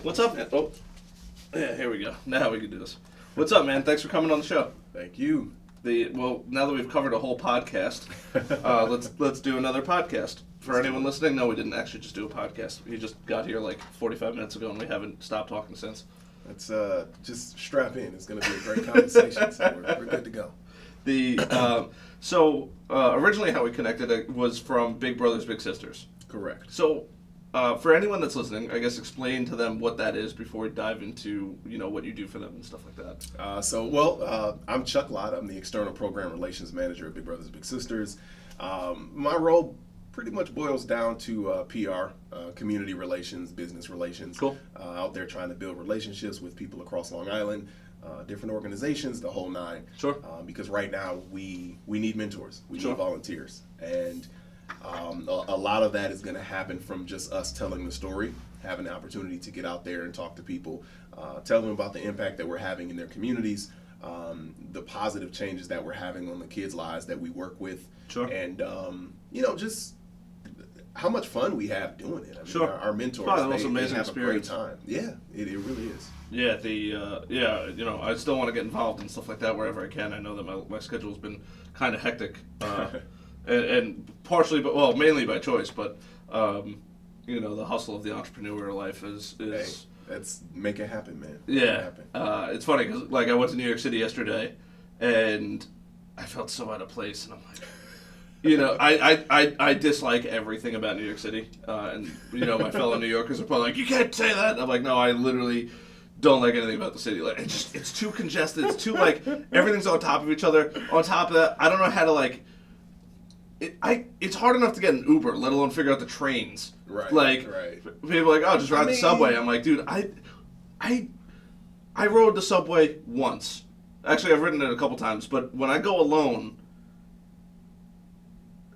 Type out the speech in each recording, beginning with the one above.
What's up, man? Oh, yeah, here we go. Now we can do this. What's up, man? Thanks for coming on the show. Thank you. Well, now that we've covered a whole podcast, let's do another podcast. For anyone listening, no, we didn't actually just do a podcast. We just got here like 45 minutes ago, and we haven't stopped talking since. Let's just strap in. It's going to be a great conversation, so we're good to go. Originally how we connected was from Big Brothers Big Sisters. Correct. So, for anyone that's listening, I guess explain to them what that is before we dive into what you do for them and stuff like that. I'm Chuck Lott. I'm the External Program Relations Manager at Big Brothers Big Sisters. My role pretty much boils down to PR, community relations, business relations. Cool. Out there trying to build relationships with people across Long Island, different organizations, the whole nine. Sure. Because right now we need mentors. We Sure. need volunteers. And a lot of that is going to happen from just us telling the story, having the opportunity to get out there and talk to people, tell them about the impact that we're having in their communities, the positive changes that we're having on the kids' lives that we work with. Sure. And, just how much fun we have doing it. I mean, Sure. our mentors, Probably the most they amazing have experience. a great time. Yeah, it really is. Yeah, I still want to get involved in stuff like that wherever I can. I know that my schedule's been kind of hectic, and partially, mainly by choice. But the hustle of the entrepreneur life is. Hey, let's make it happen, man. Yeah, make it happen. it's funny because I went to New York City yesterday, and I felt so out of place, and I'm like. I dislike everything about New York City, and my fellow New Yorkers are probably like, you can't say that. And I'm like, no, I literally don't like anything about the city. Like, it's too congested. It's too everything's on top of each other. On top of that, I don't know how to it's hard enough to get an Uber, let alone figure out the trains. Right. People are like, oh, just ride the subway. I'm like, dude, I rode the subway once. Actually, I've ridden it a couple times, but when I go alone.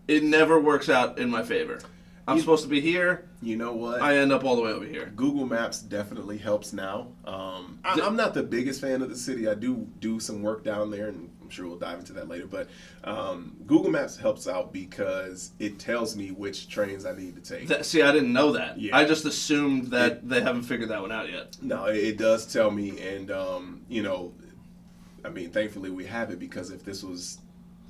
It never works out in my favor. I'm supposed to be here. You know what? I end up all the way over here. Google Maps definitely helps now. I'm not the biggest fan of the city. I do some work down there, and I'm sure we'll dive into that later. But Google Maps helps out because it tells me which trains I need to take. I didn't know that. Yeah. I just assumed that they haven't figured that one out yet. No, it does tell me, and thankfully we have it, because if this was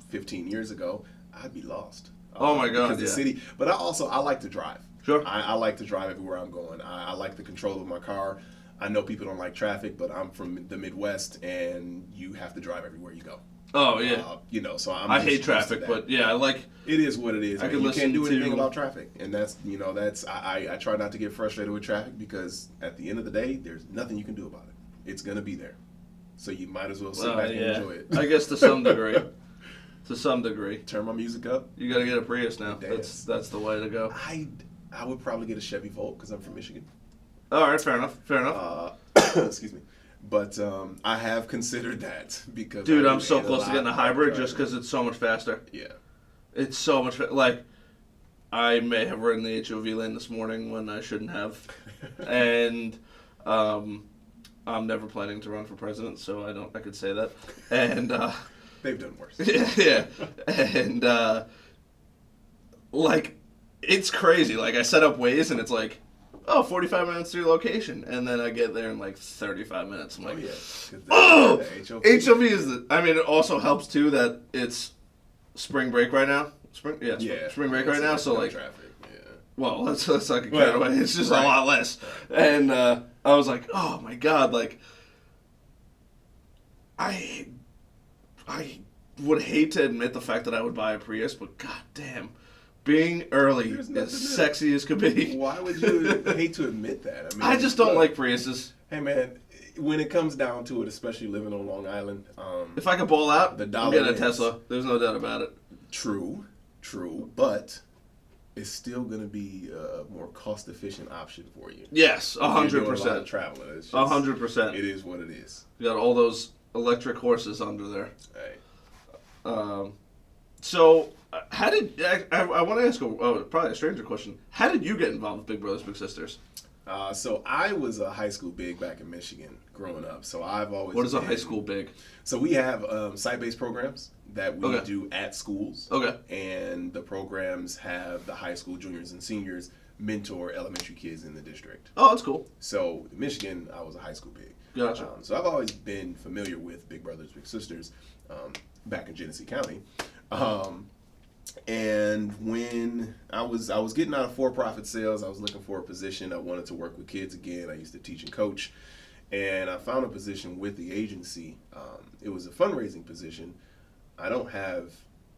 15 years ago, I'd be lost. Oh my God! Because the city, but I like to drive. Sure. I like to drive everywhere I'm going. I like the control of my car. I know people don't like traffic, but I'm from the Midwest, and you have to drive everywhere you go. Oh yeah. So I hate traffic, but yeah, I like. It is what it is. I man. You can't do anything about traffic, and that's I try not to get frustrated with traffic, because at the end of the day, there's nothing you can do about it. It's gonna be there, so you might as well sit back and enjoy it. I guess to some degree. To some degree. Turn my music up. You got to get a Prius now. That's the way to go. I would probably get a Chevy Volt because I'm from Michigan. All right, fair enough. Excuse me. But I have considered that because... Dude, I'm so close to getting a hybrid just because it's so much faster. Yeah. It's so much I may have ridden the HOV lane this morning when I shouldn't have. And I'm never planning to run for president, so I could say that. And... They've done worse. Yeah. And, it's crazy. I set up Waze, and it's 45 minutes to your location. And then I get there in, 35 minutes. I'm like, HOV is it also helps, too, that it's spring break right now. Spring break right now, so, traffic, yeah. Well, that's like a cut away. It's just a lot less. Right. And I was like, oh, my God, I would hate to admit the fact that I would buy a Prius, but god damn, being early as sexy as could be. Why would you hate to admit that? I just don't like Priuses. Hey man, when it comes down to it, especially living on Long Island, if I could ball out, I'm getting a Tesla. There's no doubt about it. True, but it's still going to be a more cost-efficient option for you. Yes, 100%. Traveling, 100%. It is what it is. You got all those electric horses under there. Hey. So, how did I want to ask probably a stranger question? How did you get involved with Big Brothers Big Sisters? So I was a high school big back in Michigan growing up. So I've always. What is a high school big? So we have site-based programs that we do at schools. Okay. And the programs have the high school juniors and seniors mentor elementary kids in the district. Oh, that's cool. So in Michigan, I was a high school big. Gotcha. So I've always been familiar with Big Brothers Big Sisters back in Genesee County. And when I was getting out of for-profit sales, I was looking for a position. I wanted to work with kids again. I used to teach and coach, and I found a position with the agency. It was a fundraising position. I don't have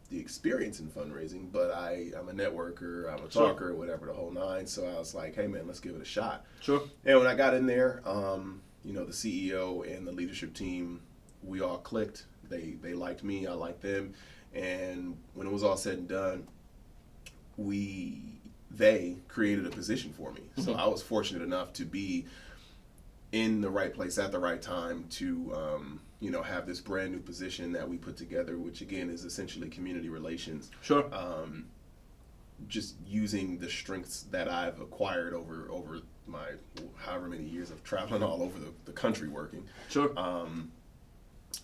the experience in fundraising, but I'm a networker, I'm a talker, whatever, the whole nine. So I was like, hey man, let's give it a shot. Sure. And when I got in there, the CEO and the leadership team, we all clicked. They liked me, I liked them. And when it was all said and done, they created a position for me. So I was fortunate enough to be in the right place at the right time to, have this brand new position that we put together, which again is essentially community relations. Sure. Just using the strengths that I've acquired over my however many years of traveling all over the country working. Sure.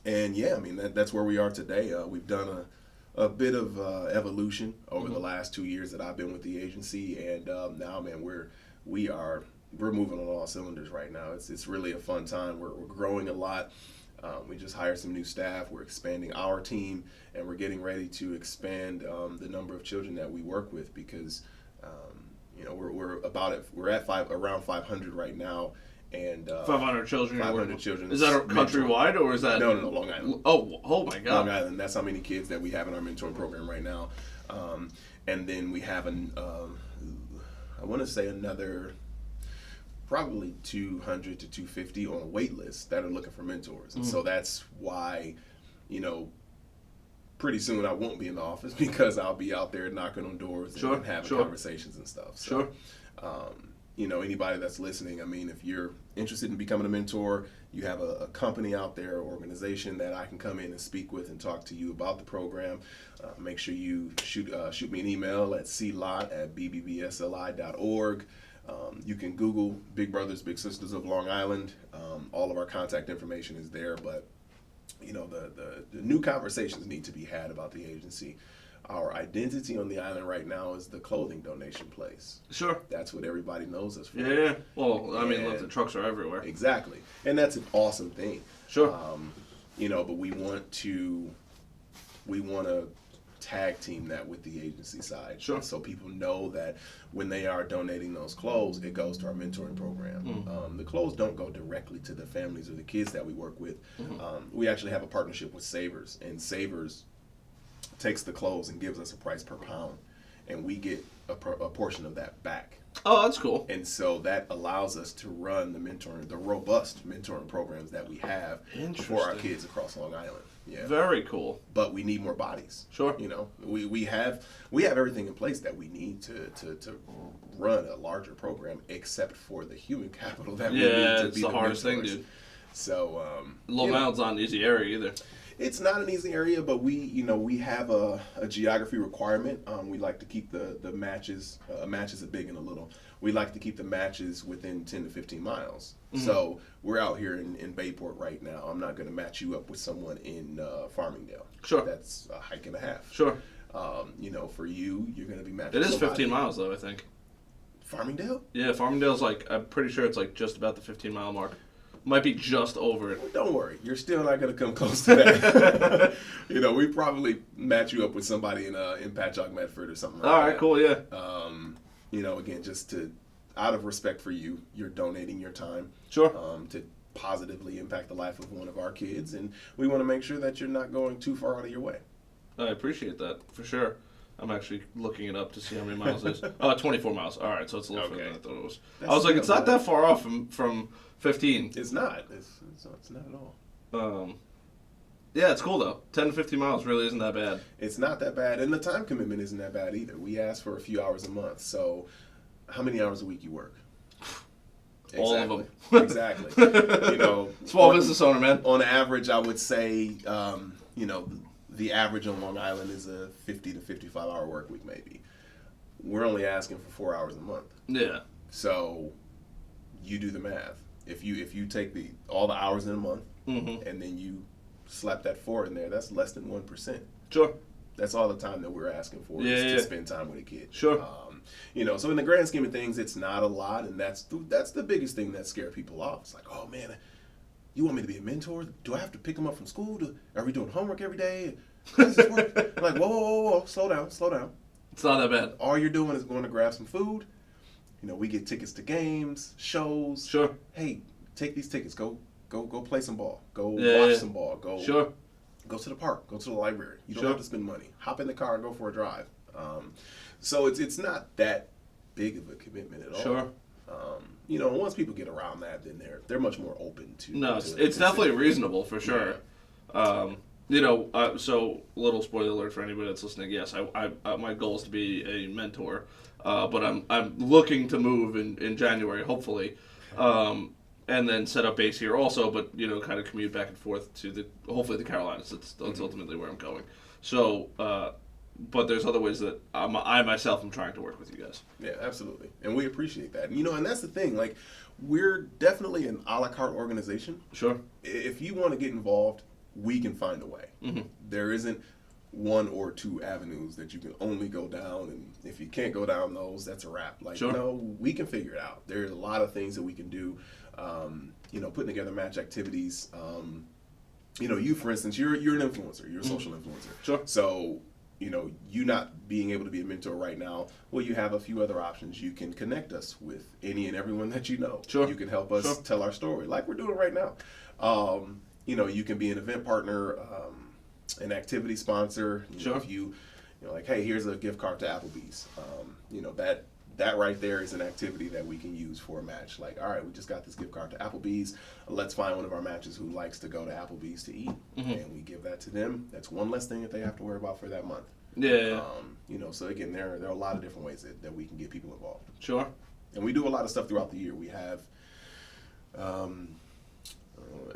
And yeah, I mean that's where we are today. We've done a bit of evolution over the last 2 years that I've been with the agency, and now, man, we're moving on all cylinders right now. It's really a fun time. We're growing a lot. We just hired some new staff. We're expanding our team, and we're getting ready to expand the number of children that we work with because we're at around 500 right now. And 500 children. 500 children. Is that countrywide or is that? No, Long Island. Oh my God. Long Island. That's how many kids that we have in our mentoring program right now. And then we have I want to say another probably 200 to 250 on a wait list that are looking for mentors. And so that's why, pretty soon I won't be in the office because I'll be out there knocking on doors and having conversations and stuff. So, anybody that's listening, I mean, if you're interested in becoming a mentor, you have a company out there, organization that I can come in and speak with and talk to you about the program, make sure you shoot me an email at clott@bbbsli.org. You can Google Big Brothers Big Sisters of Long Island. All of our contact information is there, but the new conversations need to be had about the agency. Our identity on the island right now is the clothing donation place. Sure. That's what everybody knows us for. Yeah. Well, I mean, look, the trucks are everywhere. Exactly. And that's an awesome thing. Sure. But we want to tag team that with the agency side. Sure. So people know that when they are donating those clothes, it goes to our mentoring program. The clothes don't go directly to the families or the kids that we work with. We actually have a partnership with Savers, and Savers takes the clothes and gives us a price per pound, and we get a portion of that back. Oh, that's cool. And so that allows us to run the robust mentoring programs that we have for our kids across Long Island. Yeah. Very cool. But we need more bodies. Sure. We have everything in place that we need to run a larger program, except for the human capital that we need to be the mentors. Yeah, it's the hardest thing, dude. So Long Island's not an easy area either. It's not an easy area, but we have a geography requirement. We like to keep the matches. Matches are big and a little. We like to keep the matches within 10 to 15 miles. So we're out here in Bayport right now. I'm not going to match you up with someone in Farmingdale. Sure. That's a hike and a half. Sure. For you, you're going to be matched. It is 15 miles though, I think. Farmingdale? Yeah, Farmingdale's I'm pretty sure it's just about the 15-mile mark. Might be just over it. Don't worry, you're still not going to come close to that. We probably match you up with somebody in Patchogue, Medford, or something like that. All right, cool, yeah. Again, just out of respect for you, you're donating your time. Sure. To positively impact the life of one of our kids, and we want to make sure that you're not going too far out of your way. I appreciate that, for sure. I'm actually looking it up to see how many miles it is. 24 miles. All right, so it's a little further than I thought it was. I was like, it's not that far off from 15. It's not. It's not at all. Yeah, it's cool though. 10 to 15 miles really isn't that bad. It's not that bad, and the time commitment isn't that bad either. We ask for a few hours a month. So, how many hours a week you work? All of them. Exactly. Small business owner, man. On average, I would say, the average on Long Island is a 50 to 55-hour work week, maybe. We're only asking for 4 hours a month. Yeah. So, you do the math. If you take all the hours in a month, and then you slap that 4 in there, that's less than 1%. Sure. That's all the time that we're asking for is to spend time with a kid. Sure. So in the grand scheme of things, it's not a lot, and that's the biggest thing that scares people off. It's like, oh man, you want me to be a mentor? Do I have to pick them up from school? Are we doing homework every day? How does this work? I'm like, whoa, slow down. It's not that bad. All you're doing is going to grab some food. We get tickets to games, shows. Sure. Hey, take these tickets. Go play some ball. Go watch some ball. Sure. Go to the park. Go to the library. You don't Sure. have to spend money. Hop in the car and go for a drive. So it's not that big of a commitment at all. Sure. Once people get around that, then they're much more open to. No, it's definitely reasonable for sure. Yeah. So little spoiler alert for anybody that's listening. Yes, I my goal is to be a mentor, but I'm looking to move in January, hopefully, and then set up base here also. But kind of commute back and forth to hopefully the Carolinas. That's ultimately where I'm going. So. But there's other ways that I myself am trying to work with you guys. Yeah, absolutely. And we appreciate that. And that's the thing. Like, we're definitely an a la carte organization. Sure. If you want to get involved, we can find a way. Mm-hmm. There isn't one or two avenues that you can only go down. And if you can't go down those, that's a wrap. Like, sure. We can figure it out. There's a lot of things that we can do. Putting together match activities. You, for instance, you're an influencer. You're a social influencer. Sure. So... you not being able to be a mentor right now, well, you have a few other options. You can connect us with any and everyone that you know. Sure. You can help us tell our story like we're doing right now. You can be an event partner, an activity sponsor. Sure. If like, hey, here's a gift card to Applebee's. That right there is an activity that we can use for a match. Like, all right, we just got this gift card to Applebee's. Let's find one of our matches who likes to go to Applebee's to eat, and we give that to them. That's one less thing that they have to worry about for that month. Yeah. So again, there are a lot of different ways that we can get people involved. Sure. And we do a lot of stuff throughout the year. We have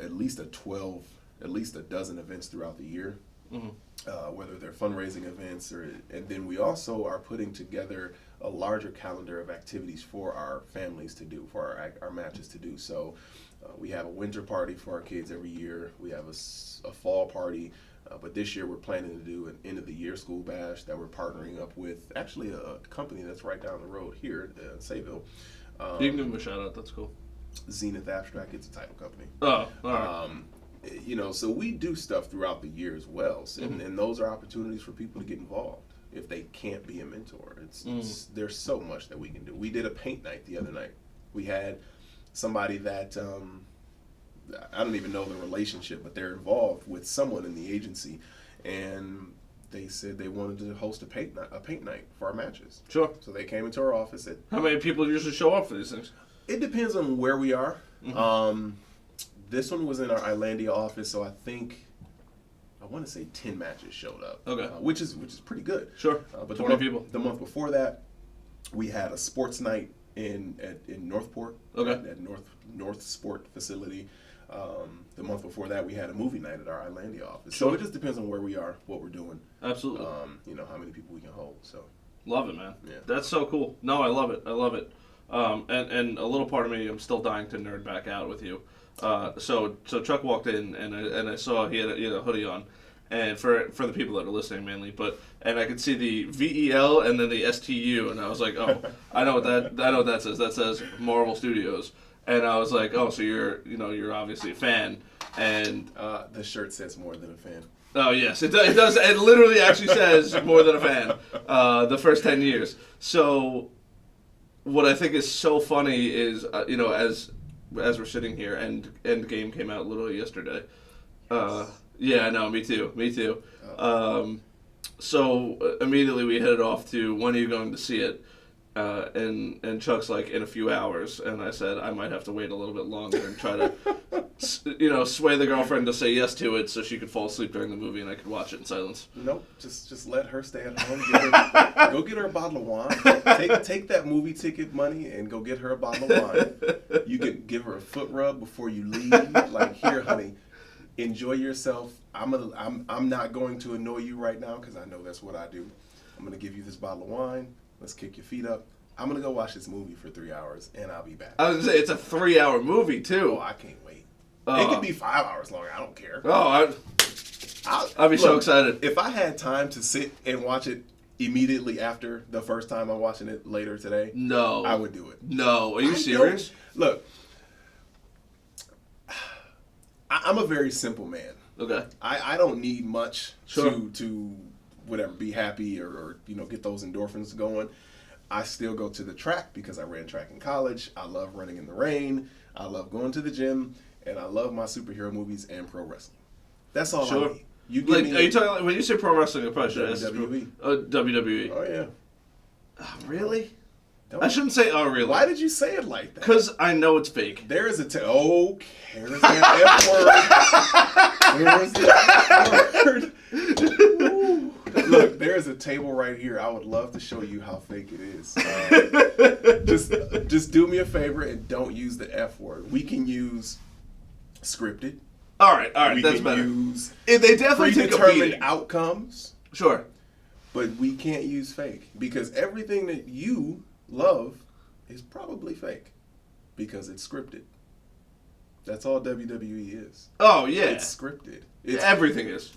at least a dozen events throughout the year. Mm-hmm. Whether they're fundraising events and then we also are putting together a larger calendar of activities for our families to do, for our matches to do. So we have a winter party for our kids every year. We have a fall party, but this year we're planning to do an end of the year school bash that we're partnering up with actually a company that's right down the road here in Sayville. You can give them a shout out. That's cool. Zenith Abstract. It's a title company. Oh, all right. So we do stuff throughout the year as well, and those are opportunities for people to get involved if they can't be a mentor. There's so much that we can do. We did a paint night the other night. We had somebody that I don't even know the relationship, but they're involved with someone in the agency, and they said they wanted to host a paint night for our matches. Sure. So they came into our office. How many people usually show up for these things? It depends on where we are. Mm-hmm. This one was in our Islandia office, so I want to say 10 matches showed up. Okay. Which is pretty good. Sure. But 20 people. The month before that, we had a sports night in Northport. Okay. At North Sport facility. The month before that, we had a movie night at our Islandia office. Sure. So it just depends on where we are, what we're doing. Absolutely. How many people we can hold. So. Love it, man. Yeah. That's so cool. No, I love it. And a little part of me, I'm still dying to nerd back out with you. So Chuck walked in and I saw he had a hoodie on, and for the people that are listening mainly, and I could see the VEL and then the STU, and I was like, oh, I know what that says. That says Marvel Studios, and I was like, oh, so you're obviously a fan, and the shirt says more than a fan. Oh yes, it does. It literally actually says more than a fan. The first 10 years. So what I think is so funny is as we're sitting here, and Endgame came out literally yesterday. Yeah, I know, me too. So immediately we headed off to, when are you going to see it? And Chuck's like, in a few hours. And I said, I might have to wait a little bit longer and try to, sway the girlfriend to say yes to it so she could fall asleep during the movie and I could watch it in silence. Nope, just let her stay at home. Go get her a bottle of wine. Take that movie ticket money and go get her a bottle of wine. You can give her a foot rub before you leave. Like, here, honey, enjoy yourself. I'm not going to annoy you right now because I know that's what I do. I'm going to give you this bottle of wine. Let's kick your feet up. I'm going to go watch this movie for 3 hours, and I'll be back. I was going to say, it's a 3-hour movie, too. Oh, I can't wait. It could be 5 hours long. I don't care. Oh, I'd be so excited. If I had time to sit and watch it immediately after the first time I'm watching it later today, No. I would do it. No. Are you serious? Look, I'm a very simple man. Okay. I don't need much Sure. to whatever, be happy or get those endorphins going. I still go to the track because I ran track in college. I love running in the rain. I love going to the gym, and I love my superhero movies and pro wrestling. That's all Sure. I need. You give me Are you talking when you say pro wrestling? I probably should ask WWE. WWE. Oh yeah. Oh, really? Don't- I shouldn't say. Oh, really? Why did you say it like that? Because I know it's fake. There is a there's that F word. There's the F word. Look, there's a table right here. I would love to show you how fake it is. Just do me a favor and don't use the F word. We can use scripted. All right, We that's can better. use They definitely take a predetermined beating. outcomes, Sure. but we can't use fake because everything that you love is probably fake because it's scripted. That's all WWE is. Oh yeah. It's scripted. Everything is.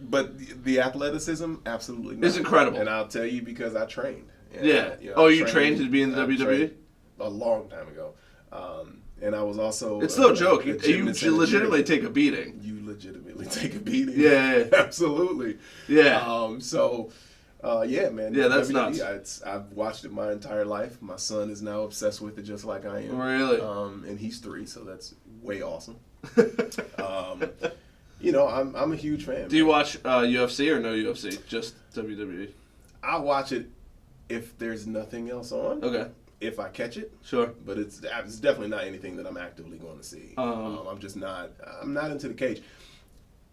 But the athleticism, absolutely not. It's incredible. And I'll tell you because I trained. And, Yeah. You trained to be in the I WWE? trained a long time ago. And I was also... It's no joke. You gymnast and a legitimately gym. take a beating. You legitimately take a beating. Yeah. Absolutely. Yeah. Yeah, man. Yeah, that's WWE, nuts. I've watched it my entire life. My son is now obsessed with it just like I am. Really? And he's 3, so that's way awesome. I'm a huge fan. Do you watch UFC or no UFC? Just WWE? I watch it if there's nothing else on. Okay. If I catch it. Sure. But it's definitely not anything that I'm actively going to see. I'm not into the cage.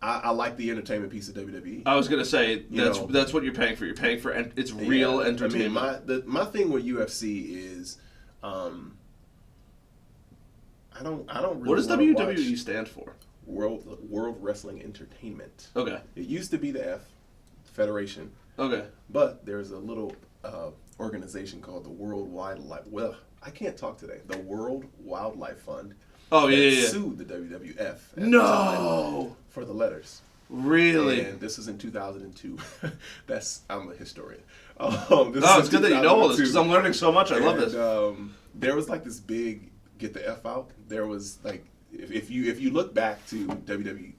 I like the entertainment piece of WWE. I was gonna say that's what you're paying for. You're paying for it's real entertainment. I mean, my thing with UFC is, I don't really. What does wanna WWE watch stand for? World Wrestling Entertainment. Okay. It used to be the Federation. Okay. But there's a little organization called the World Wildlife. Well, I can't talk today. The World Wildlife Fund. Oh that yeah. Sued the WWF. At the No. time for the letters. Really? And this was in 2002. I'm a historian. It's good that you know all this because I'm learning so much. I love this. There was like this big get the F out. There was like if you look back to WWE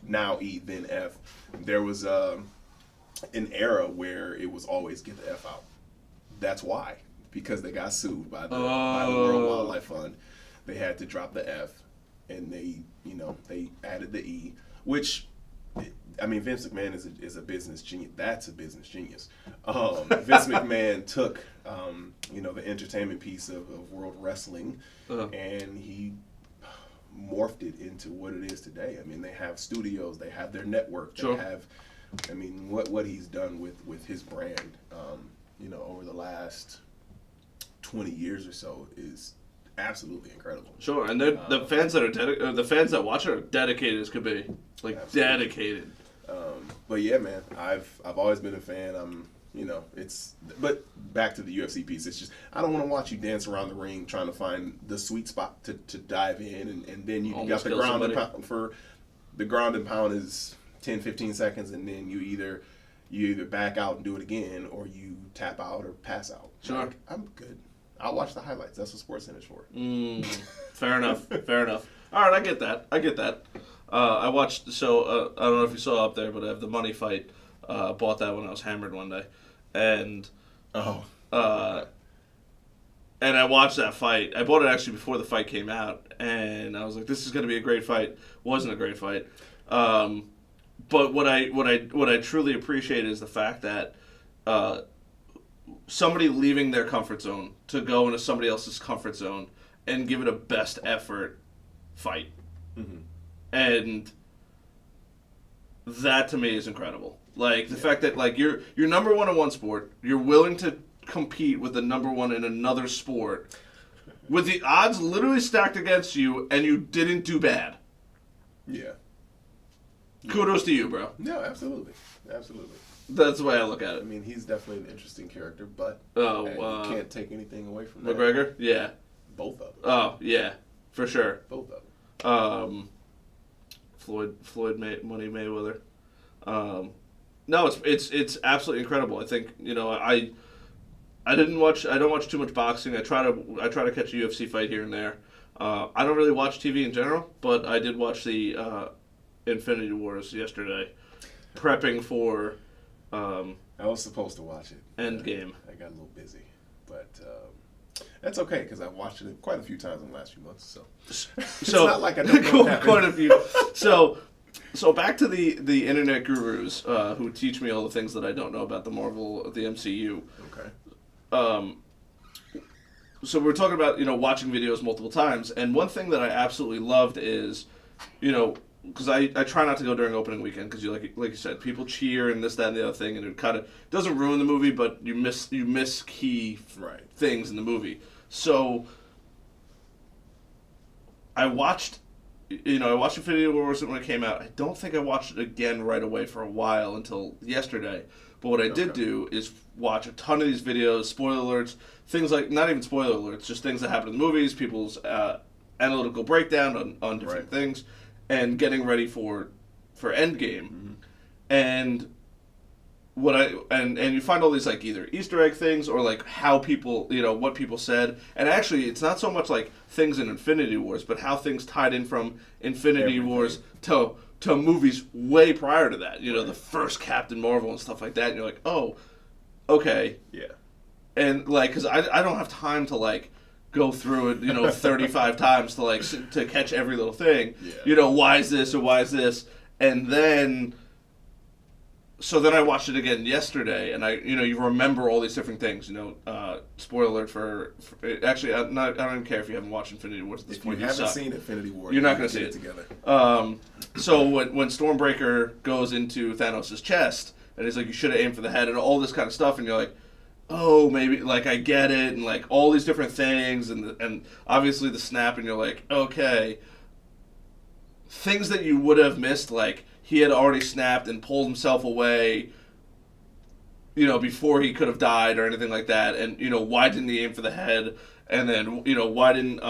now E then F, there was an era where it was always get the F out. That's why, because they got sued by the World Wildlife Fund. They had to drop the F, and they added the E, which, I mean, Vince McMahon is a business genius. That's a business genius. Vince McMahon took, the entertainment piece of World Wrestling, and he morphed it into what it is today. I mean, they have studios, they have their network, they have, I mean, what he's done with his brand, over the last 20 years or so is absolutely incredible. Sure, and the fans that are the fans that watch it are dedicated as could be, like absolutely. Dedicated. But yeah, man, I've always been a fan. But back to the UFC piece. It's just I don't want to watch you dance around the ring trying to find the sweet spot to dive in, and then you got the ground and pound for the ground and pound is 10, 15 seconds, and then you either back out and do it again, or you tap out or pass out. Sure, like, I'm good. I'll watch the highlights. That's what SportsCenter's for. Fair enough. Fair enough. All right, I get that. I watched. So I don't know if you saw up there, but I have the Money Fight. Bought that when I was hammered one day, and and I watched that fight. I bought it actually before the fight came out, and I was like, "This is going to be a great fight." Wasn't a great fight, but what I truly appreciate is the fact that somebody leaving their comfort zone to go into somebody else's comfort zone and give it a best effort fight, and that to me is incredible. Like the fact that like you're number one in one sport, you're willing to compete with the number one in another sport, with the odds literally stacked against you, and you didn't do bad. Yeah. Kudos to you, bro. No, absolutely. That's the way I look at I it. mean, he's definitely an interesting character, but you can't take anything away from that. McGregor? Yeah. Both of them. Oh, yeah. For sure. Both of them. Floyd Money Mayweather. No, it's absolutely incredible. I think I don't watch too much boxing. I try to catch a UFC fight here and there. I don't really watch TV in general, but I did watch the Infinity Wars yesterday, prepping for I was supposed to watch it. Endgame. I got a little busy, but that's okay because I've watched it quite a few times in the last few months. So it's not like I don't know what happened. Quite a few. So back to the internet gurus who teach me all the things that I don't know about the MCU. Okay. So we're talking about watching videos multiple times, and one thing that I absolutely loved is, because I try not to go during opening weekend because like you said, people cheer and this, that, and the other thing, and it kind of doesn't ruin the movie, but you miss key things in the movie. So I watched Infinity Wars when it came out. I don't think I watched it again right away for a while until yesterday. But what I did do is watch a ton of these videos, spoiler alerts, things like, not even spoiler alerts, just things that happen in the movies, people's analytical breakdown on different things, and getting ready for Endgame. Mm-hmm. And and you find all these like either Easter egg things or like how people, what people said. And actually, it's not so much like things in Infinity Wars, but how things tied in from Infinity Wars to movies way prior to that. The first Captain Marvel and stuff like that. And you're like, oh, okay. Yeah. And like, because I don't have time to like go through it, 35 times to like to catch every little thing. Yeah. Why is this or why is this? And then. So then I watched it again yesterday, and you remember all these different things. Spoiler alert for actually, I don't even care if you haven't watched Infinity Wars at this point. If you haven't seen Infinity War, you're not going to see it together. So when Stormbreaker goes into Thanos' chest, and he's like, you should have aimed for the head, and all this kind of stuff, and you're like, oh, maybe, like, I get it, and like all these different things, and obviously the snap, and you're like, okay, things that you would have missed, like. He had already snapped and pulled himself away, before he could have died or anything like that. And, why didn't he aim for the head? And then, why did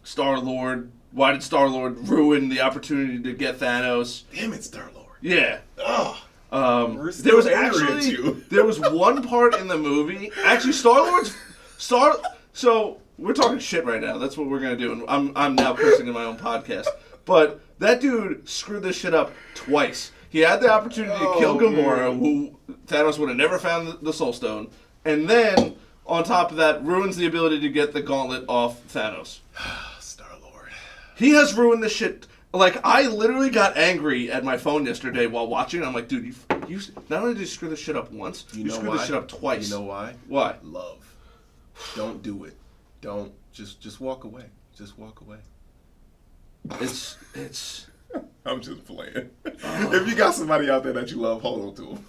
Star-Lord ruin the opportunity to get Thanos? Damn it, Star-Lord. Yeah. Oh. There was one part in the movie. Actually, So we're talking shit right now. That's what we're gonna do, and I'm now cursing in my own podcast. But that dude screwed this shit up twice. He had the opportunity to kill Gamora, who Thanos would have never found the Soul Stone, and then on top of that, ruins the ability to get the gauntlet off Thanos. Star-Lord. He has ruined the shit. Like, I literally got angry at my phone yesterday while watching. I'm like, dude, you not only did you screw this shit up once, you screwed this shit up twice. You know why? Why? Love. Don't do it. Don't. Just walk away. Just walk away. It's. I'm just playing. If you got somebody out there that you love, hold on to them.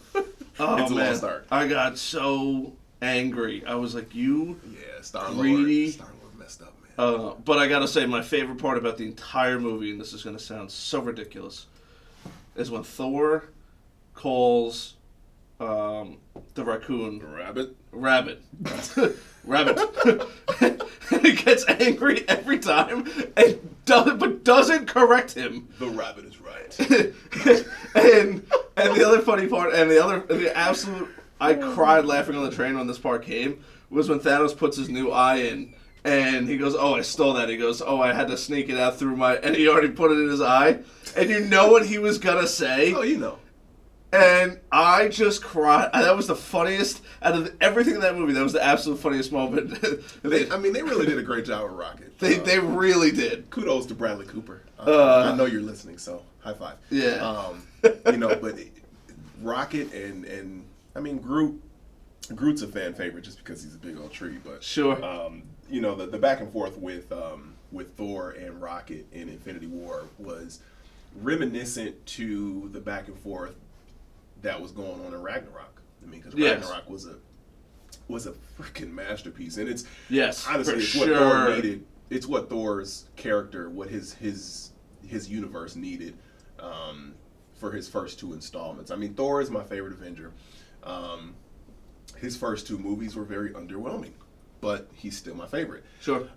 It's a lost art. I got so angry. I was like, you Star-Lord. greedy. Star-Lord messed up, man. But I gotta say, my favorite part about the entire movie, and this is gonna sound so ridiculous, is when Thor calls the raccoon Rabbit. Rabbit. And he gets angry every time but doesn't correct him. The rabbit is right. and the other funny part, and the absolute, I cried laughing on the train when this part came, was when Thanos puts his new eye in, and he goes, oh, I stole that. He goes, oh, I had to sneak it out through and he already put it in his eye. And you know what he was gonna say? Oh, you know. And I just cried. That was the funniest out of everything in that movie. That was the absolute funniest moment. They really did a great job with Rocket. They really did. Kudos to Bradley Cooper. I know you're listening, so high five. Yeah. But Rocket and Groot's a fan favorite just because he's a big old tree. But sure. The back and forth with Thor and Rocket in Infinity War was reminiscent to the back and forth that was going on in Ragnarok. Because Ragnarok was a freaking masterpiece, and it's honestly it's what Thor needed. It's what Thor's character, what his universe needed for his first two installments. Thor is my favorite Avenger. His first two movies were very underwhelming, but he's still my favorite. Sure.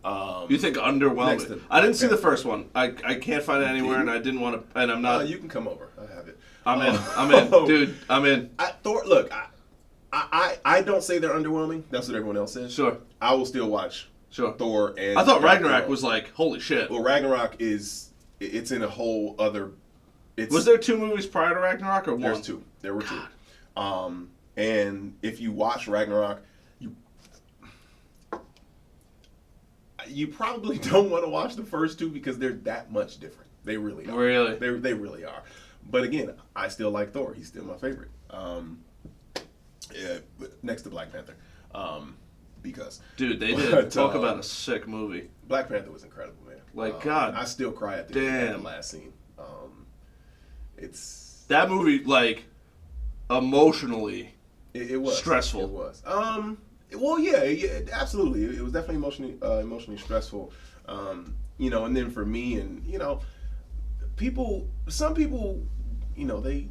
You think underwhelming? I didn't see the first one. I can't find it anywhere, and I didn't want to. And I'm not. You can come over. I have it. I'm in. I'm in, dude. I'm in. Thor. Look, I don't say they're underwhelming. That's what everyone else says. Sure. I will still watch Sure. Thor. And I thought Ragnarok was like, holy shit. Well, Ragnarok it's in a whole other. Was there 2 movies prior to Ragnarok or one? There's 2. There were 2. And if you watch Ragnarok, you probably don't want to watch the first 2 because they're that much different. They really are. Really? They really are. But again, I still like Thor. He's still my favorite. Yeah, next to Black Panther. Because dude, they did talk about a sick movie. Black Panther was incredible, man. Like God, I still cry at the last scene. It's that movie, like, emotionally, it was stressful. It was. Well, yeah, absolutely. It was definitely emotionally stressful. You know, and then for me, and you know, some people, you know, they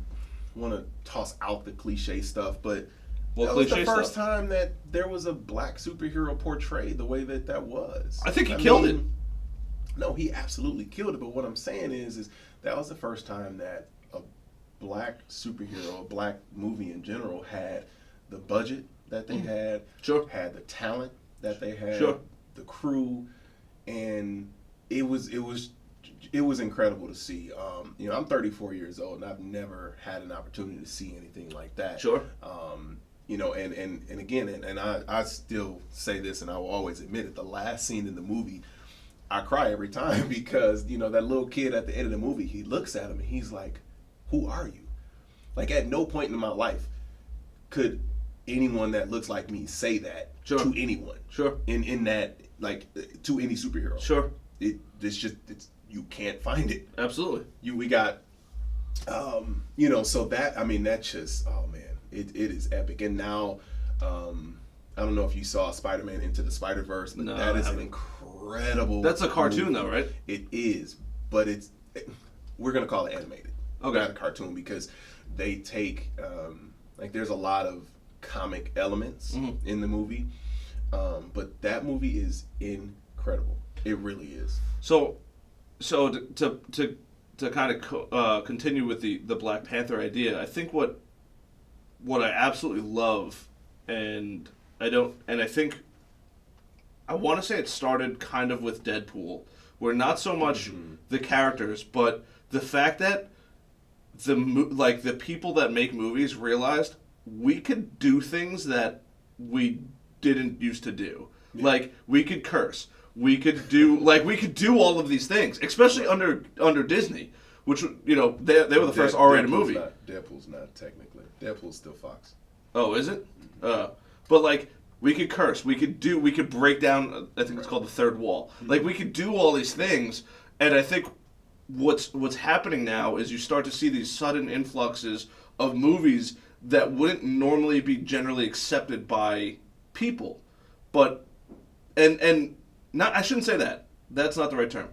want to toss out the cliche stuff, but that was the first time that there was a black superhero portrayed the way that was. I think he killed it. No, he absolutely killed it. But what I'm saying is that was the first time that a black superhero, a black movie in general, had the budget that they had, had the talent that they had, the crew, and it was incredible to see. You know, I'm 34 years old, and I've never had an opportunity to see anything like that. You know, and again, and I still say this, and I will always admit it, the last scene in the movie, I cry every time because, you know, that little kid at the end of the movie, he looks at him and he's like, who are you? Like, at no point in my life could anyone that looks like me say that to anyone. In that, like, to any superhero. It's you can't find it. Absolutely. We got, you know, so that, I mean, that's just, oh man, it is epic. And now, I don't know if you saw Spider-Man Into the Spider-Verse, but that is an incredible. That's a cartoon though, right? It is, but we're going to call it animated. Okay. Not a cartoon, because they take, like, there's a lot of comic elements in the movie, but that movie is incredible. It really is. So to kind of continue with the Black Panther idea, I think what I absolutely love, and I think I want to say it started kind of with Deadpool, where not so much the characters, but the fact that the people that make movies realized we could do things that we didn't used to do. Yeah. Like, we could curse. We could do all of these things, especially under Disney, which, you know, they were the first R-rated movie. Deadpool's not technically. Deadpool's still Fox. Oh, is it? But like, we could curse. We could break down. I think it's called the third wall. Like, we could do all these things, and I think what's happening now is you start to see these sudden influxes of movies that wouldn't normally be generally accepted by people, but and not, I shouldn't say that. That's not the right term.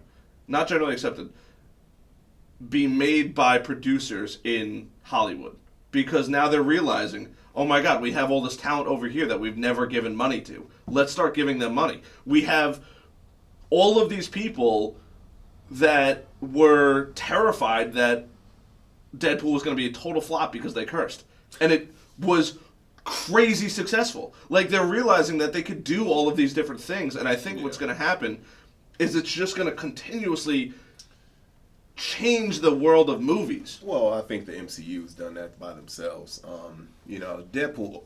Not generally accepted. Be made by producers in Hollywood, because now they're realizing, oh my God, we have all this talent over here that we've never given money to. Let's start giving them money. We have all of these people that were terrified that Deadpool was going to be a total flop because they cursed. And it was crazy successful. Like, they're realizing that they could do all of these different things, and I think what's going to happen is it's just going to continuously change the world of movies. Well, I think the MCU's done that by themselves. You know, Deadpool,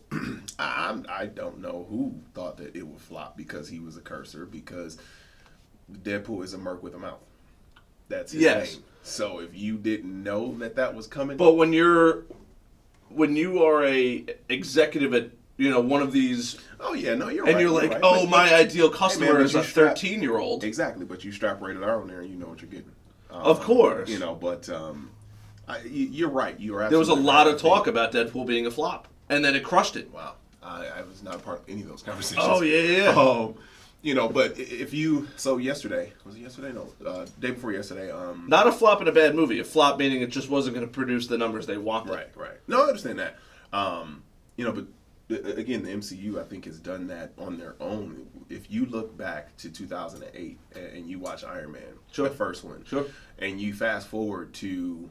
I don't know who thought that it would flop because he was a cursor, because Deadpool is a merc with a mouth. That's his name. So if you didn't know that was coming. But when you are a executive at, you know, one of these. Oh yeah, no, you're right. And you're like, right. Oh, my ideal customer is a 13-year-old. Exactly, but you strap rated R on there, and you know what you're getting. Of course. You know, but you're right. You're absolutely There was a lot of talk about Deadpool being a flop, and then it crushed it. Wow, I was not a part of any of those conversations. Oh yeah. You know, but if you yesterday, was it yesterday? No, day before yesterday. Not a flop in a bad movie. A flop meaning it just wasn't going to produce the numbers they wanted. Right. No, I understand that. You know, but again, the MCU, I think, has done that on their own. If you look back to 2008 and you watch Iron Man, the first one, and you fast forward to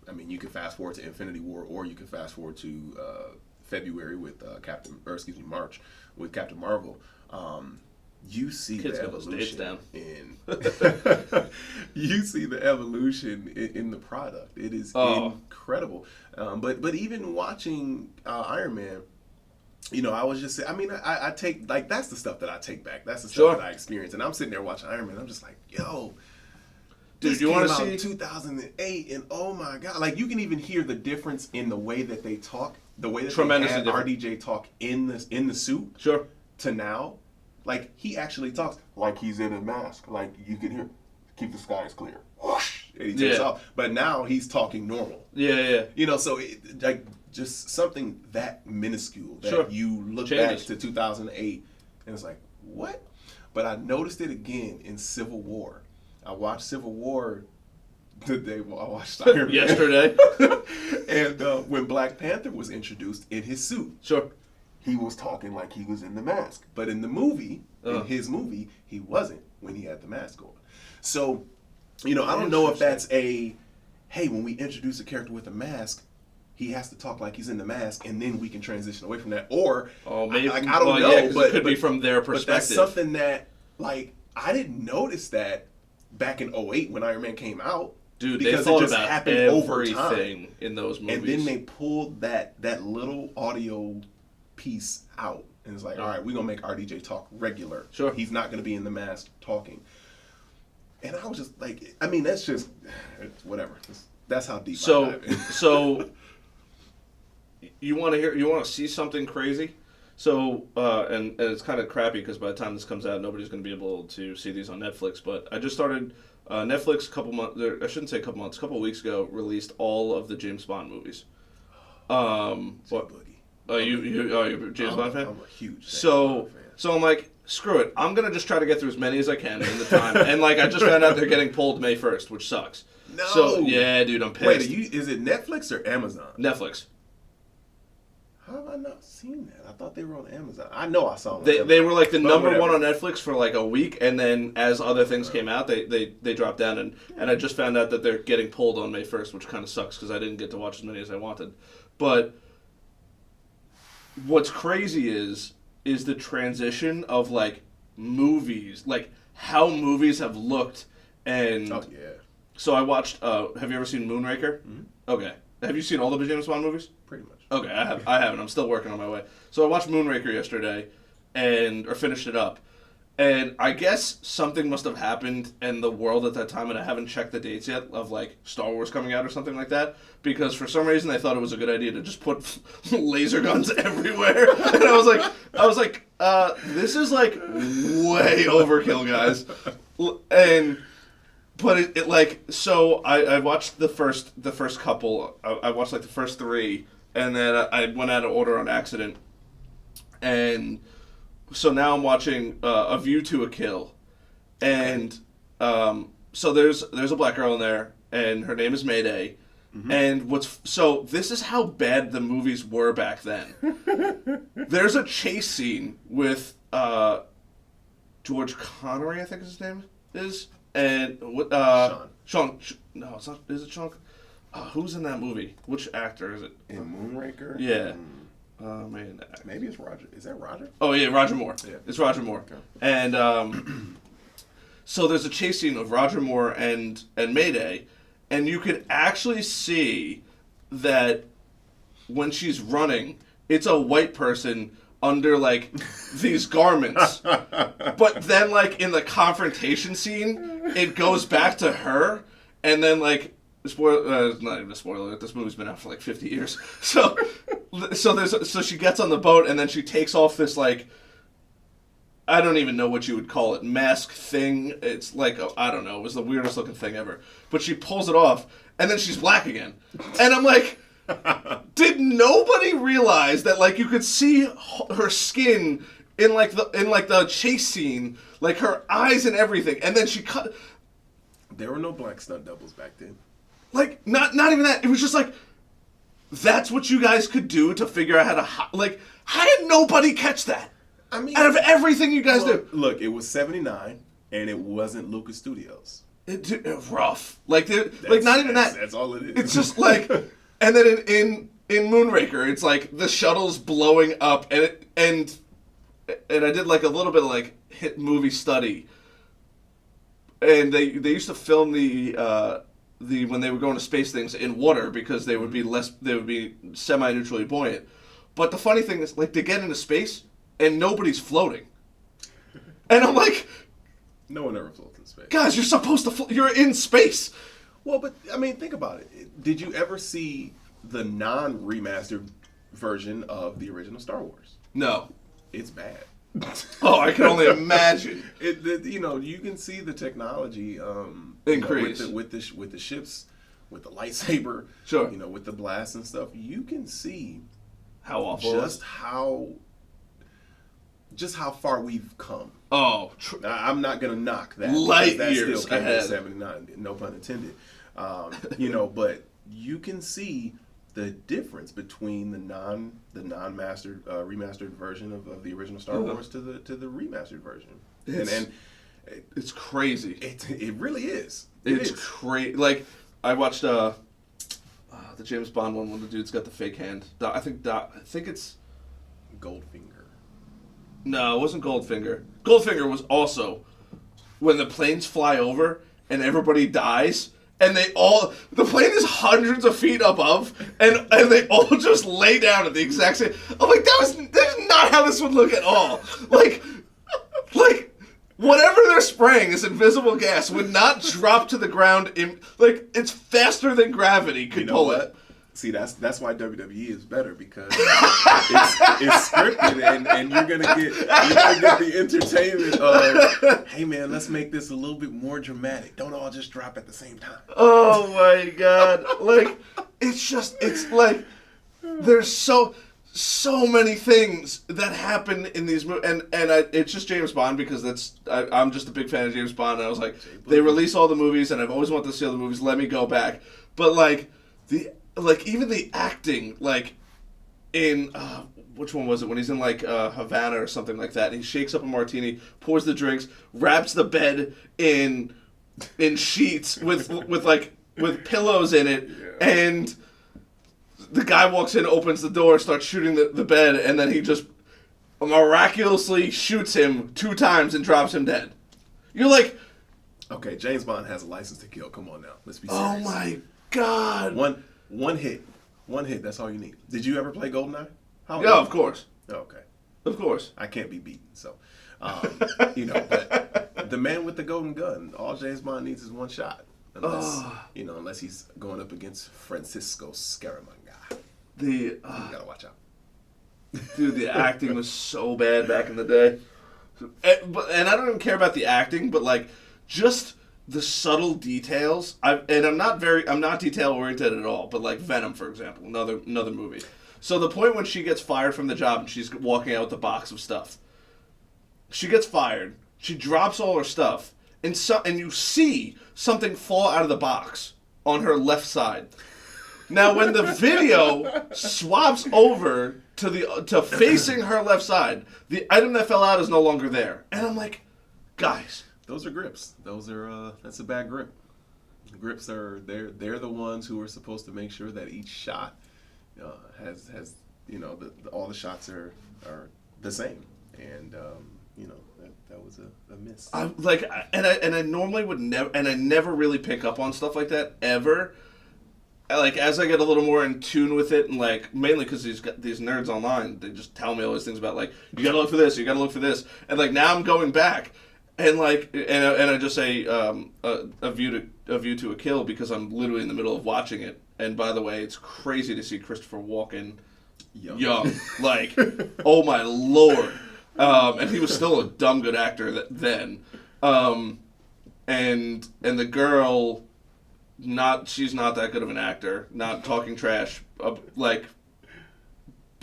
I mean, you can fast forward to Infinity War, or you can fast forward to February with March with Captain Marvel. You see Kids the got those dates evolution down. you see the evolution in the product. It is incredible. But even watching Iron Man, you know, I was just, I mean, I take, like, that's the stuff that I take back. That's the stuff that I experience. And I'm sitting there watching Iron Man. I'm just like, yo, dude, this you want came to out see in 2008, and oh my God. Like, you can even hear the difference in the way that they talk, the way that they had RDJ talk in the suit. Sure. To now. Like, he actually talks like he's in a mask. Like, you can hear, keep the skies clear. Whoosh, and he takes off. But now he's talking normal. Yeah. You know, so, like, just something that minuscule that you look back to 2008, and it's like, what? But I noticed it again in Civil War. I watched Civil War the day I watched Iron Man. Yesterday. And when Black Panther was introduced in his suit. Sure. He was talking like he was in the mask. But in the movie, in his movie, he wasn't when he had the mask on. So, you know, I don't know if that's hey, when we introduce a character with a mask, he has to talk like he's in the mask, and then we can transition away from that. Or, maybe, I don't know. Yeah, but it could be from their perspective. But that's something that, like, I didn't notice that back in 2008 when Iron Man came out. Dude, because they thought it just about happened everything over time in those movies. And then they pulled that little audio piece out, and it's like, all right, we're gonna make RDJ talk regular. Sure. He's not gonna be in the mask talking. And I was just like, I mean, that's just whatever. That's how deep I dive in. So you want to see something crazy? So and it's kind of crappy because by the time this comes out, nobody's going to be able to see these on Netflix. But I just started Netflix a couple weeks ago, released all of the James Bond movies. You're a James Bond fan? I'm a huge James Bond fan. So I'm like, screw it. I'm going to just try to get through as many as I can in the time. And, like, I just found out they're getting pulled May 1st, which sucks. No. So, yeah, dude, I'm pissed. Wait, is it Netflix or Amazon? Netflix. How have I not seen that? I thought they were on Amazon. I know I saw them. They were, like, the number one on Netflix for, like, a week. And then as other things came out, they dropped down. And I just found out that they're getting pulled on May 1st, which kind of sucks because I didn't get to watch as many as I wanted. But what's crazy is the transition of, like, movies, like how movies have looked. And so I watched have you ever seen Moonraker? Mm-hmm. Okay. Have you seen all the James Bond movies? Pretty much. Okay, I haven't. I'm still working on my way. So I watched Moonraker yesterday or finished it up. And I guess something must have happened in the world at that time, and I haven't checked the dates yet of, like, Star Wars coming out or something like that, because for some reason they thought it was a good idea to just put laser guns everywhere. And I was like, this is, like, way overkill, guys. But it like, so I watched the first couple. I watched, like, the first three, and then I went out of order on accident, and so now I'm watching A View to a Kill, and so there's a black girl in there, and her name is Mayday, and this is how bad the movies were back then. There's a chase scene with George Connery, I think his name is, and Sean. No, it's not. Is it Sean? Who's in that movie? Which actor is it? In Moonraker? Yeah. Maybe it's Roger. Is that Roger? Oh, yeah, Roger Moore. Yeah. It's Roger Moore. Okay. And so there's a chase scene of Roger Moore and Mayday, and you could actually see that when she's running, it's a white person under, like, these garments. But then, like, in the confrontation scene, it goes back to her, and then, like, it's not even a spoiler. This movie's been out for like 50 years. So she gets on the boat, and then she takes off this, like, I don't even know what you would call it, mask thing. It's like, I don't know. It was the weirdest looking thing ever. But she pulls it off, and then she's black again. And I'm like, did nobody realize that, like, you could see her skin in the chase scene, like her eyes and everything, and then she cut. There were no black stunt doubles back then. Like, not even that. It was just like, that's what you guys could do to figure out how did nobody catch that? I mean, out of everything you guys do. Look, it was 79, and it wasn't Lucas Studios. rough. Like not even that. That's all it is. It's just like, and then in Moonraker, it's like the shuttle's blowing up, and I did like a little bit of like hit movie study, and they used to film the when they were going to space things in water because they would be semi-neutrally buoyant. But the funny thing is, like, they get into space and nobody's floating, and I'm like, no one ever floats in space. Guys, you're supposed to you're in space. Well, but I mean, think about it. Did you ever see the non-remastered version of the original Star Wars? No. It's bad. Oh, I can only imagine. You can see the technology increase with the ships, with the lightsaber, sure. With the blast and stuff. You can see how awful, just how far we've come. Oh, I'm not gonna knock that. Light that years still came ahead. in '79, no pun intended. But you can see the difference between the non-mastered remastered version of the original Star Wars to the remastered version. It's crazy. It really is. It's crazy. Like, I watched the James Bond one when the dude's got the fake hand. I think it's Goldfinger. No, it wasn't Goldfinger. Goldfinger was also when the planes fly over and everybody dies. And the plane is hundreds of feet above, and they all just lay down at the exact same. I'm like, that's not how this would look at all. Like whatever they're spraying, this invisible gas, would not drop to the ground. It's faster than gravity could pull it. See, that's why WWE is better, because it's scripted, and you're gonna get the entertainment of, hey man, let's make this a little bit more dramatic. Don't all just drop at the same time. Oh my God! Like, it's like there's so many things that happen in these movies, and it's just James Bond because I'm just a big fan of James Bond. And I was like, they release all the movies, and I've always wanted to see all the movies. Let me go back, but even the acting, like in which one was it when he's in like Havana or something like that, and he shakes up a martini, pours the drinks, wraps the bed in sheets with pillows in it, and the guy walks in, opens the door, starts shooting the bed, and then he just miraculously shoots him 2 times and drops him dead. You're like, okay, James Bond has a license to kill. Come on now, let's be serious. Oh my God! One hit. That's all you need. Did you ever play GoldenEye? Yeah, of course. Okay. Of course. I can't be beaten, so but the man with the golden gun, all James Bond needs is one shot. Unless he's going up against Francisco Scaramanga. You gotta watch out. Dude, the acting was so bad back in the day. And I don't even care about the acting, but like just the subtle details. I'm not detail oriented at all. But like Venom, for example, another movie. So the point when she gets fired from the job and she's walking out with the box of stuff, she gets fired. She drops all her stuff, and you see something fall out of the box on her left side. Now, when the video swaps over to facing her left side, the item that fell out is no longer there, and I'm like, guys. Those are grips. That's a bad grip. Grips they're the ones who are supposed to make sure that each shot has all the shots are the same, and that was a miss. I normally would never, and I never really pick up on stuff like that ever. Like, as I get a little more in tune with it, and like mainly because these nerds online, they just tell me all these things about like, you gotta look for this, you gotta look for this, and like now I'm going back. And like, and I just say a view to a kill because I'm literally in the middle of watching it. And by the way, it's crazy to see Christopher Walken young. Like, oh my Lord! And he was still a dumb good actor then. And the girl, she's not that good of an actor. Not talking trash. But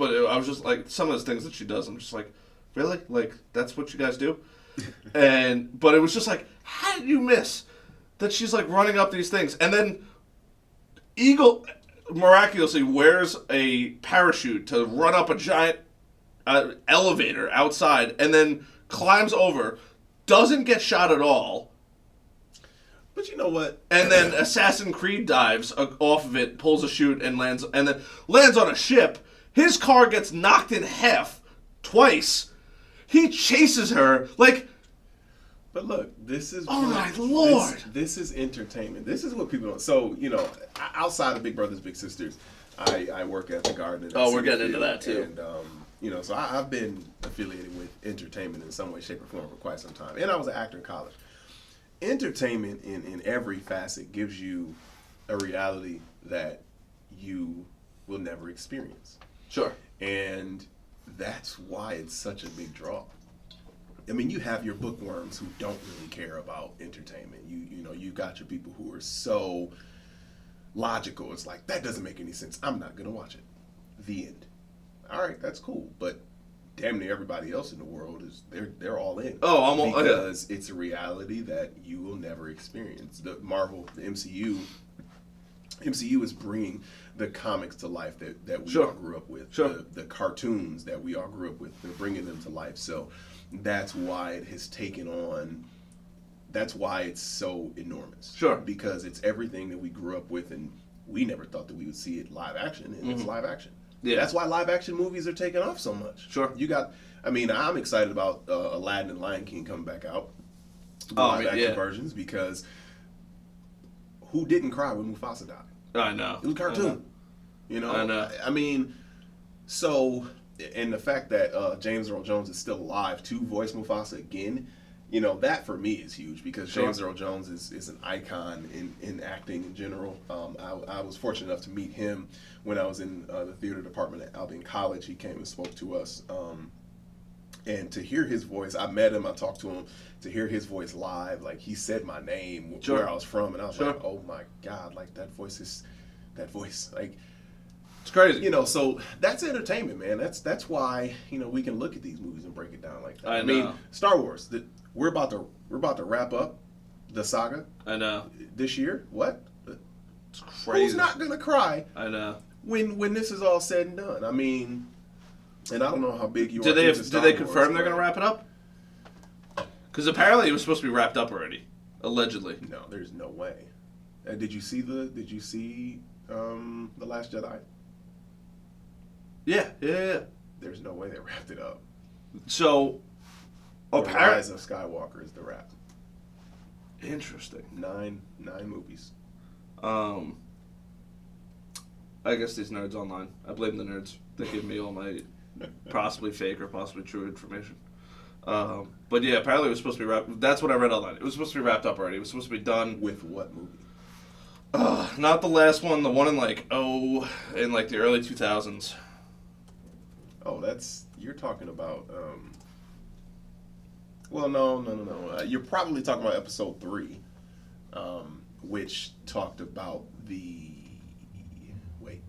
I was just like, some of those things that she does, I'm just like, really? Like, that's what you guys do? But it was just like, how did you miss that she's like running up these things, and then Eagle miraculously wears a parachute to run up a giant elevator outside, and then climbs over, doesn't get shot at all, But you know what? And then Assassin's Creed dives off of it, pulls a chute, and lands on a ship. His car gets knocked in half twice. He chases her like. But look, this is. Oh my Lord! This is entertainment. This is what people don't. So outside of Big Brothers Big Sisters, I work at the Garden. Oh, we're getting into that too. And so I've been affiliated with entertainment in some way, shape, or form for quite some time. And I was an actor in college. Entertainment in every facet gives you a reality that you will never experience. Sure. And that's why it's such a big draw. I mean, you have your bookworms who don't really care about entertainment. You got your people who are so logical. It's like, that doesn't make any sense. I'm not going to watch it. The end. All right, that's cool. But damn near everybody else in the world they're all in. Oh, because it's a reality that you will never experience. The MCU is bringing the comics to life that we all grew up with. Sure. The cartoons that we all grew up with. They're bringing them to life. So that's why it has taken on. That's why it's so enormous. Sure. Because it's everything that we grew up with, and we never thought that we would see it live action, and it's live action. Yeah. That's why live action movies are taking off so much. Sure. I'm excited about Aladdin and Lion King coming back out. Live action versions, because who didn't cry when Mufasa died? I know. It was a cartoon. I know. I mean, so, and the fact that James Earl Jones is still alive to voice Mufasa again, that for me is huge, because James Earl Jones is an icon in acting in general. I was fortunate enough to meet him when I was in the theater department at Albion College. He came and spoke to us. And to hear his voice, I met him, I talked to him, to hear his voice live, like he said my name, where I was from, and I was like, oh my God, like that voice, like, it's crazy. So that's entertainment, man. That's why, we can look at these movies and break it down like that. I mean, Star Wars, we're about to wrap up the saga. I know. This year. What? It's crazy. Who's not gonna cry? I know. When this is all said and done. I mean, and I don't know how big you are. Did they confirm they're gonna wrap it up? Because apparently it was supposed to be wrapped up already, allegedly. No, there's no way. Did you see the Last Jedi? Yeah. There's no way they wrapped it up. So, The Rise of Skywalker is the wrap. Interesting. 9 movies. I guess these nerds online. I blame the nerds. They give me all my possibly fake or possibly true information. But yeah, apparently it was supposed to be wrapped. That's what I read online. It was supposed to be wrapped up already. It was supposed to be done. With what movie? Not the last one. The one in the early 2000s. Oh, you're talking about. Well, no. You're probably talking about episode 3, which talked about the. Wait,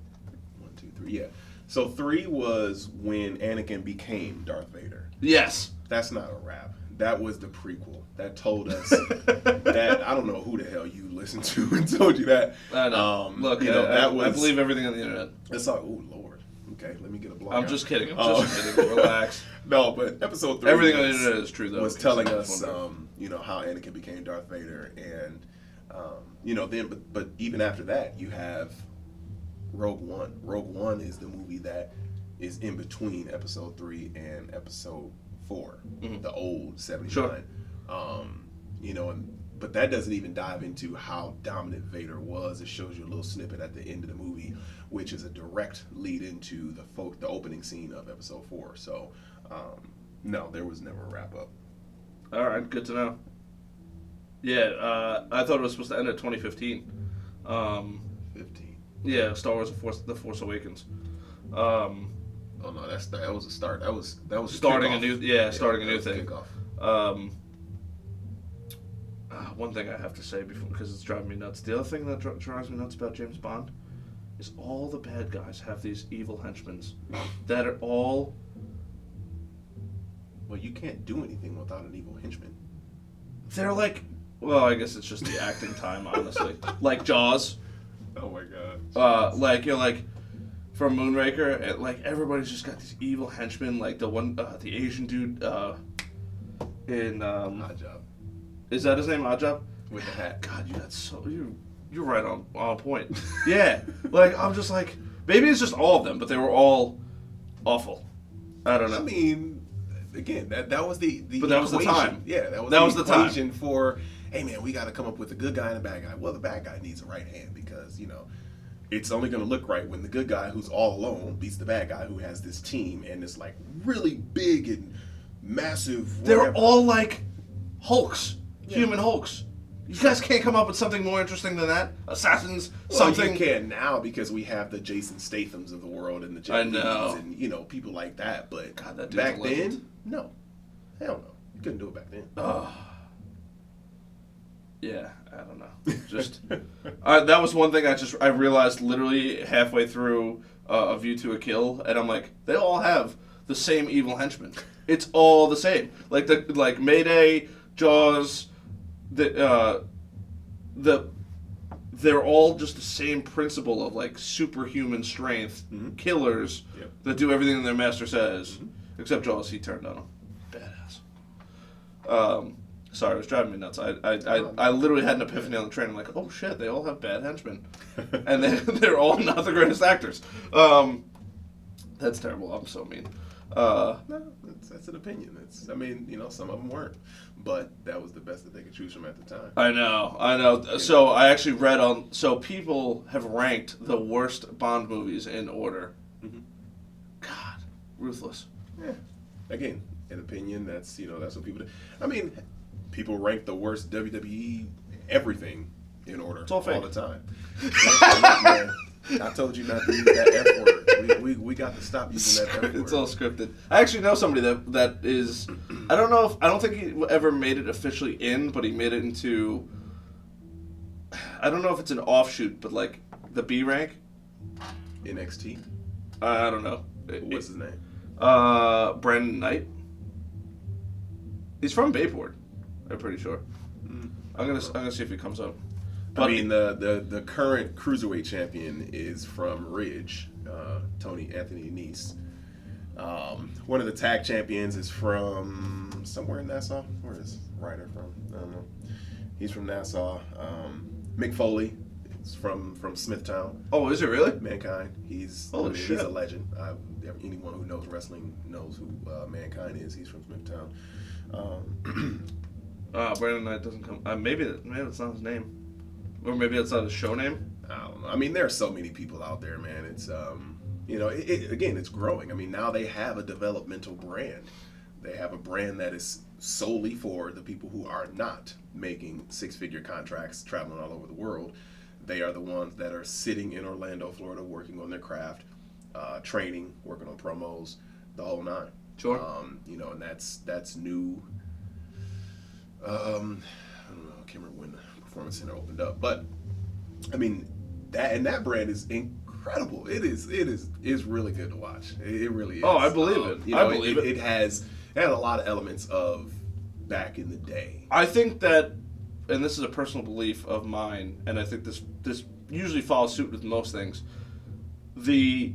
1, 2, 3. Yeah. So 3 was when Anakin became Darth Vader. Yes. That's not a wrap. That was the prequel. That told us that. I don't know who the hell you listened to and told you that. I know. Look, I believe everything on the internet. It's like, oh Lord. Okay, let me get a blog. I'm just kidding. I'm just kidding. Relax. No, but episode 3. Everything on the internet is true, though. Was telling us, how Anakin became Darth Vader, and then, but even after that, you have Rogue One. Rogue One is the movie that is in between episode 3 and episode 4, the old 79. Sure. But that doesn't even dive into how dominant Vader was. It shows you a little snippet at the end of the movie, which is a direct lead into the opening scene of episode 4. So, no, there was never a wrap up. All right, good to know. Yeah, I thought it was supposed to end at 2015. 15. Yeah, Star Wars: The Force Awakens. Oh no, that was a start. That was starting a a new starting a new thing. Kickoff. One thing I have to say because it's driving me nuts. The other thing that drives me nuts about James Bond is all the bad guys have these evil henchmen that are all. Well, you can't do anything without an evil henchman. They're like, well, I guess it's just the acting time, honestly. Like Jaws. Oh my God. Like from Moonraker, everybody's just got these evil henchmen. Like the one, the Asian dude in Odd Job. Is that his name, Oddjob? with the hat. God, you're right on point. Yeah, like I'm just like maybe it's just all of them, but they were all awful. I don't know. I mean, again, that was the but that was the equation. time. Yeah, that was the equation for, hey man, we got to come up with a good guy and a bad guy. Well, the bad guy needs a right hand because it's only going to look right when the good guy who's all alone beats the bad guy who has this team and is like really big and massive. They're all like Hulks, human Hulks. You guys can't come up with something more interesting than that? Assassins, something. You can now because we have the Jason Stathams of the world and the Jet Lis and people like that. But God, that dude's back a legend. then, no, hell no, you couldn't do it back then. Yeah, I don't know. Just that was one thing I realized literally halfway through A View to a Kill, and I'm like, they all have the same evil henchmen. It's all the same. Like Mayday, Jaws, they're all just the same principle of like superhuman strength killers that do everything their master says. Except Jaws, he turned on them. Badass. Sorry, it was driving me nuts. I literally had an epiphany on the train. I'm like, oh shit, they all have bad henchmen, and they're all not the greatest actors. That's terrible. I'm so mean. No, that's an opinion. Some of them weren't, but that was the best that they could choose from at the time. I know. So I actually read so people have ranked the worst Bond movies in order. God, ruthless. Yeah. Again, an opinion. That's what people do. I mean, people rank the worst WWE everything in order it's all the time. I told you not to use that F word. We got to stop using that F word. It's all scripted. I actually know somebody that is. I don't think he ever made it officially in, but he made it into. I don't know if it's an offshoot, but like the B rank. NXT. I don't know. What's his name? Brandon Knight. He's from Bayport. I'm pretty sure. I'm gonna see if he comes up. But, the current cruiserweight champion is from Ridge, Anthony Nese. One of the tag champions is from somewhere in Nassau. Where is Ryder from? I don't know. He's from Nassau. Mick Foley is from Smithtown. Oh, is it really? Mankind. He's shit. He's a legend. Anyone who knows wrestling knows who Mankind is. He's from Smithtown. Brandon Knight doesn't come. Maybe that's not his name. Or maybe that's not his show name? I don't know. I mean, there are so many people out there, man. It's, again, it's growing. I mean, now they have a developmental brand. They have a brand that is solely for the people who are not making six-figure contracts, traveling all over the world. They are the ones that are sitting in Orlando, Florida, working on their craft, training, working on promos, the whole nine. Sure. And that's new. I don't know. I can't remember when the Performance Center opened up, but I mean that brand is incredible. It is really good to watch. It really is. Oh, I believe it. I believe it. It has a lot of elements of back in the day. I think that, and this is a personal belief of mine, and I think this usually follows suit with most things. We'll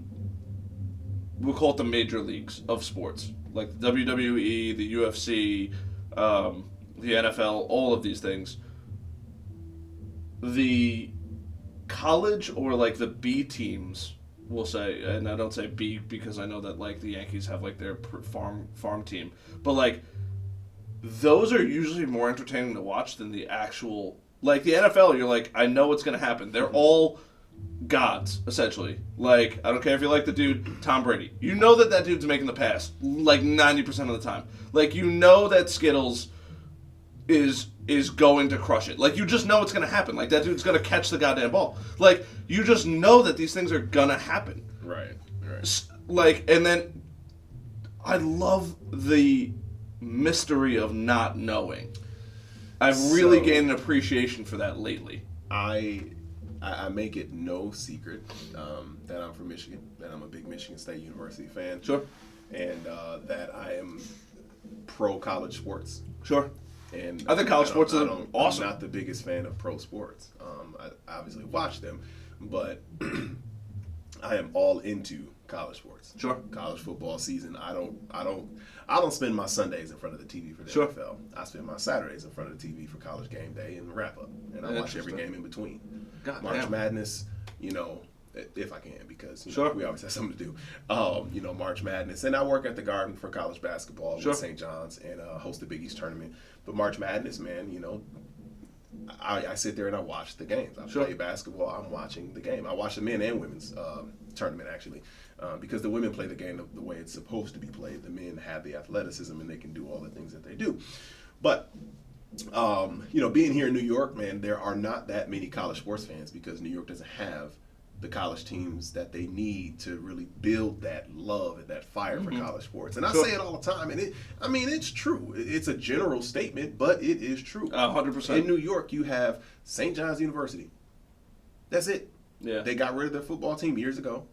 call it the major leagues of sports, like the WWE, the UFC, the NFL, all of these things. The college or like the B teams, we'll say, and I don't say B because I know that like the Yankees have like their farm team, but like those are usually more entertaining to watch than the actual, like the NFL. You're like, I know what's gonna happen. They're all gods essentially. Like I don't care if you like the dude Tom Brady. You know that dude's making the pass like 90% of the time. Like you know that Skittles is going to crush it. Like, you just know it's going to happen. Like, that dude's going to catch the goddamn ball. Like, you just know that these things are going to happen. Right. Like, and then I love the mystery of not knowing. I've really gained an appreciation for that lately. I make it no secret that I'm from Michigan, that I'm a big Michigan State University fan. Sure. And that I am pro college sports. Sure. And I think college sports are awesome. I'm not the biggest fan of pro sports. I obviously watch them, but I am all into college sports. Sure. College football season. I don't spend my Sundays in front of the TV for the Sure. NFL. I spend my Saturdays in front of the TV for college game day and wrap up. And I watch every game in between. God March damn. Madness, you know, if I can, because you Sure. know, we always have something to do. You know, March Madness. And I work at the Garden for college basketball Sure. with St. John's and host the Big East tournament. But March Madness, man, you know, I sit there and I watch the games. I Sure. play basketball. I'm watching the game. I watch the men and women's tournament, actually, because the women play the game the way it's supposed to be played. The men have the athleticism and they can do all the things that they do. But, you know, being here in New York, man, there are not that many college sports fans because New York doesn't have the college teams that they need to really build that love and that fire for college sports. And Sure. I say it all the time, and it's true. It's a general statement, but it is true. 100%. In New York, you have St. John's University. That's it. Yeah. They got rid of their football team years ago.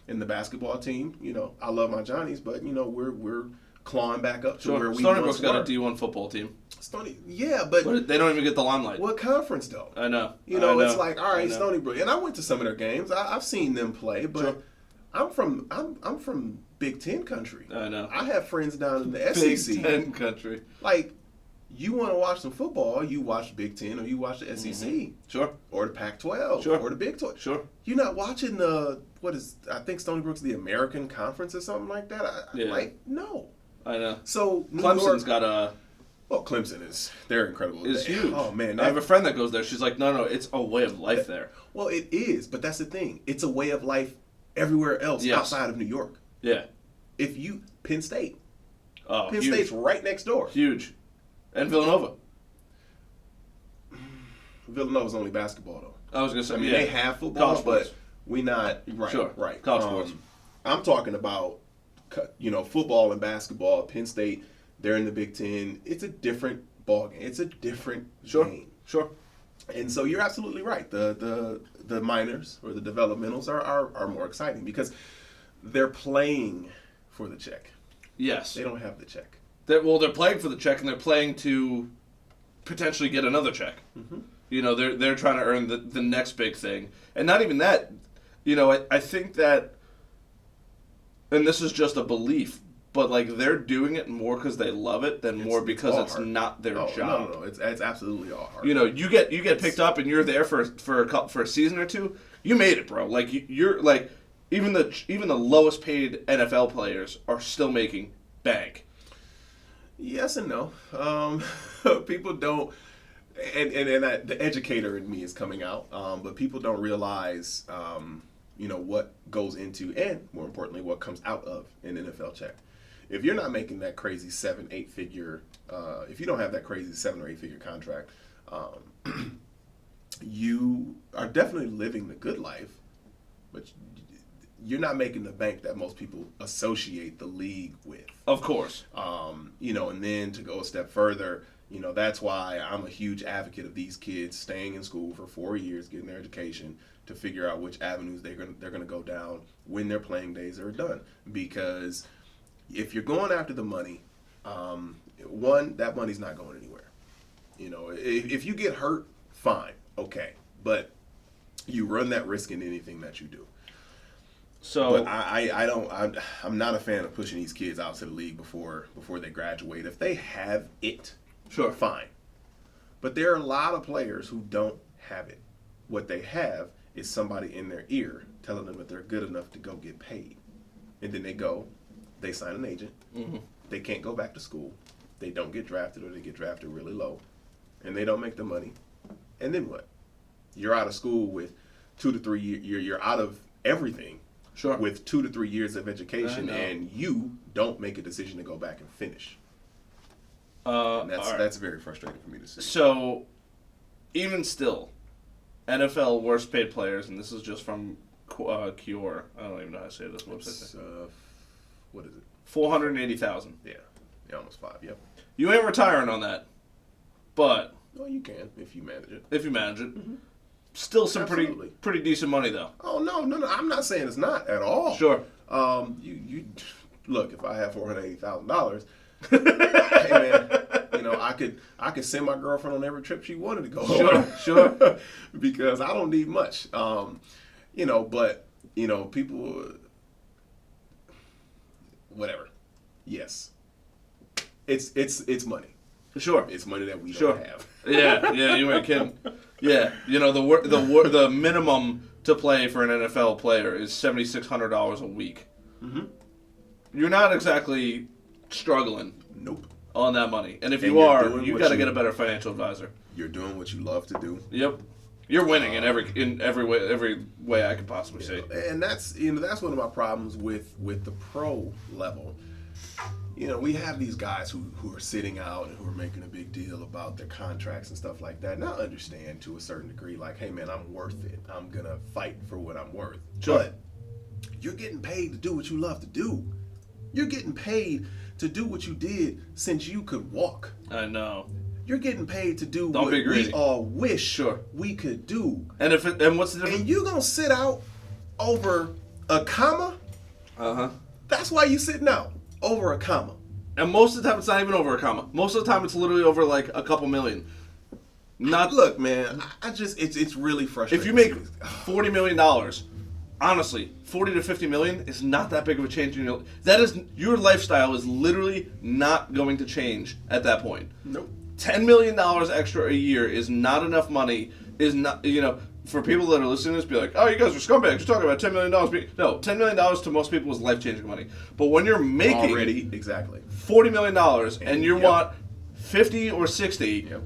And the basketball team, you know, I love my Johnnies, but, you know, we're clawing back up to where Sure. we Stony once Brook's got were. a D1 football team. Stony, yeah, but But they don't even get the limelight. what conference, though? I know. You know, I it's like, all I right, know. Stony Brook. And I went to some of their games. I've seen them play, but Sure. I'm from Big Ten country. I know. I have friends down in the Big SEC. Ten country. Like, you want to watch some football, you watch Big Ten or you watch the SEC Sure. or the Pac-12 Sure. or the Big 12. Sure. You're not watching I think Stony Brook's the American Conference or something like that. Yeah. Like, no. I know. So New Clemson's York, got a. well, Clemson they're incredible. It's huge. Oh man, I have a friend that goes there. She's like, no, it's a way of life there. well, it is, but that's the thing. It's a way of life everywhere else Yes. outside of New York. Yeah. If you Penn State, Oh, Penn huge. State's right next door. Huge. And Villanova. Villanova's only basketball though. I was gonna say. I mean, yeah. they have football, College but sports. we not right. Sure. Right. College sports. I'm talking about, you know, football and basketball. Penn State, they're in the Big Ten. It's a different ball game. It's a different Sure. game. Sure. And so you're absolutely right. The minors or the developmentals are more exciting because they're playing for the check. Yes. They don't have the check. They're playing for the check and they're playing to potentially get another check. Mm-hmm. You know, they're trying to earn the next big thing, and not even that. You know, I think that, and this is just a belief, but like they're doing it more because they love it than more because all it's hard. not their Oh, job. no. It's absolutely all hard. You know, you get picked up and you're there for a season or two. You made it, bro. Like you're like even the lowest paid NFL players are still making bank. Yes and no. People don't, and the educator in me is coming out. But people don't realize, you know, what goes into, and more importantly, what comes out of an NFL check. If you're not making that crazy 7-8 figure, if you don't have that crazy 7 or 8 figure contract, you are definitely living the good life, but you're not making the bank that most people associate the league with. Of course. You know, and then to go a step further, you know, that's why I'm a huge advocate of these kids staying in school for 4 years, getting their education to figure out which avenues they're gonna go down when their playing days are done. Because if you're going after the money, one, that money's not going anywhere. You know, if you get hurt, fine, okay, but you run that risk in anything that you do. So But I'm not a fan of pushing these kids out to the league before they graduate. If they have it, sure. fine. But there are a lot of players who don't have it. What they have is somebody in their ear telling them that they're good enough to go get paid. And then they sign an agent. Mm-hmm. They can't go back to school. They don't get drafted, or they get drafted really low. And they don't make the money. And then what? You're out of school with 2 to 3 years. You're out of everything. Sure. With 2 to 3 years of education, I know. and you don't make a decision to go back and finish. And all right. that's very frustrating for me to see. So, even still, NFL worst paid players, and this is just from Cure. I don't even know how to say this website. It's, what is it? 480,000. Yeah, almost 5. Yep. You ain't retiring on that, but Well, you can if you manage it. if you manage it, still some Absolutely. pretty decent money though. Oh no! I'm not saying it's not at all. Sure. You look. If I have $480,000, hey man, you know I could send my girlfriend on every trip she wanted to go. Sure. Because I don't need much. You know, but people, whatever. Yes, it's money. Sure. It's money that we Sure. don't have. Yeah, you ain't kidding. Yeah, the minimum to play for an NFL player is $7,600 a week. Mm-hmm. You're not exactly struggling Nope. on that money, and if And you you're are, doing you what got to you- get a better financial advisor. You're doing what you love to do. Yep, you're winning in every way I can possibly see. And that's one of my problems with the pro level. We have these guys who are sitting out and who are making a big deal about their contracts and stuff like that. And I understand to a certain degree, like, hey man, I'm worth it. I'm gonna fight for what I'm worth. Sure. But you're getting paid to do what you love to do. You're getting paid to do what you did since you could walk. I know. You're getting paid to do Don't what be greedy. we all wish Sure. we could do. And what's the difference? And you gonna sit out over a comma? Uh-huh. That's why you sitting out over a comma. And most of the time, it's not even over a comma. Most of the time, it's literally over like a couple million. Not Look, man, it's really frustrating. if you make $40 million, honestly, 40 to 50 million is not that big of a change in your lifestyle is literally not going to change at that point. Nope. $10 million extra a year is not enough money. Is not for people that are listening to this, be like, oh, you guys are scumbags. You're talking about $10 million. No, $10 million to most people is life-changing money. But when you're making Already, exactly. $40 million and you Yep. want 50 or 60, Yep.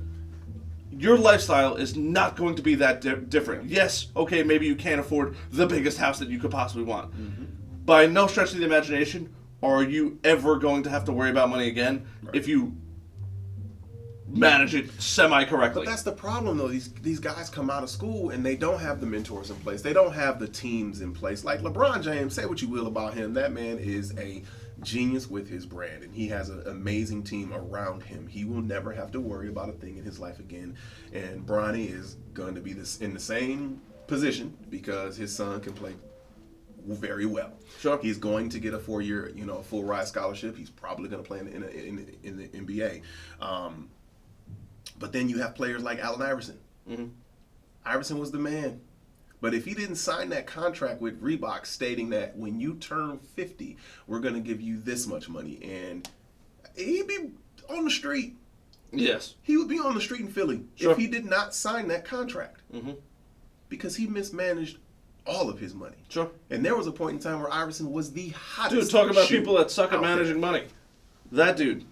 your lifestyle is not going to be that different. Yes, okay, maybe you can't afford the biggest house that you could possibly want. Mm-hmm. By no stretch of the imagination are you ever going to have to worry about money again if you manage it semi-correctly. But that's the problem, though. These guys come out of school and they don't have the mentors in place. They don't have the teams in place. Like LeBron James, say what you will about him, that man is a genius with his brand, and he has an amazing team around him. He will never have to worry about a thing in his life again. And Bronny is going to be in the same position because his son can play very well. Sure. He's going to get a 4-year, full ride scholarship. He's probably going to play in the NBA. But then you have players like Allen Iverson. Mm-hmm. Iverson was the man. But if he didn't sign that contract with Reebok stating that when you turn 50, we're going to give you this much money, and he'd be on the street. Yes. He would be on the street in Philly Sure. if he did not sign that contract. Mm-hmm. Because he mismanaged all of his money. Sure. And there was a point in time where Iverson was the hottest Dude, talk about shoe people that suck at out there. managing money. That dude.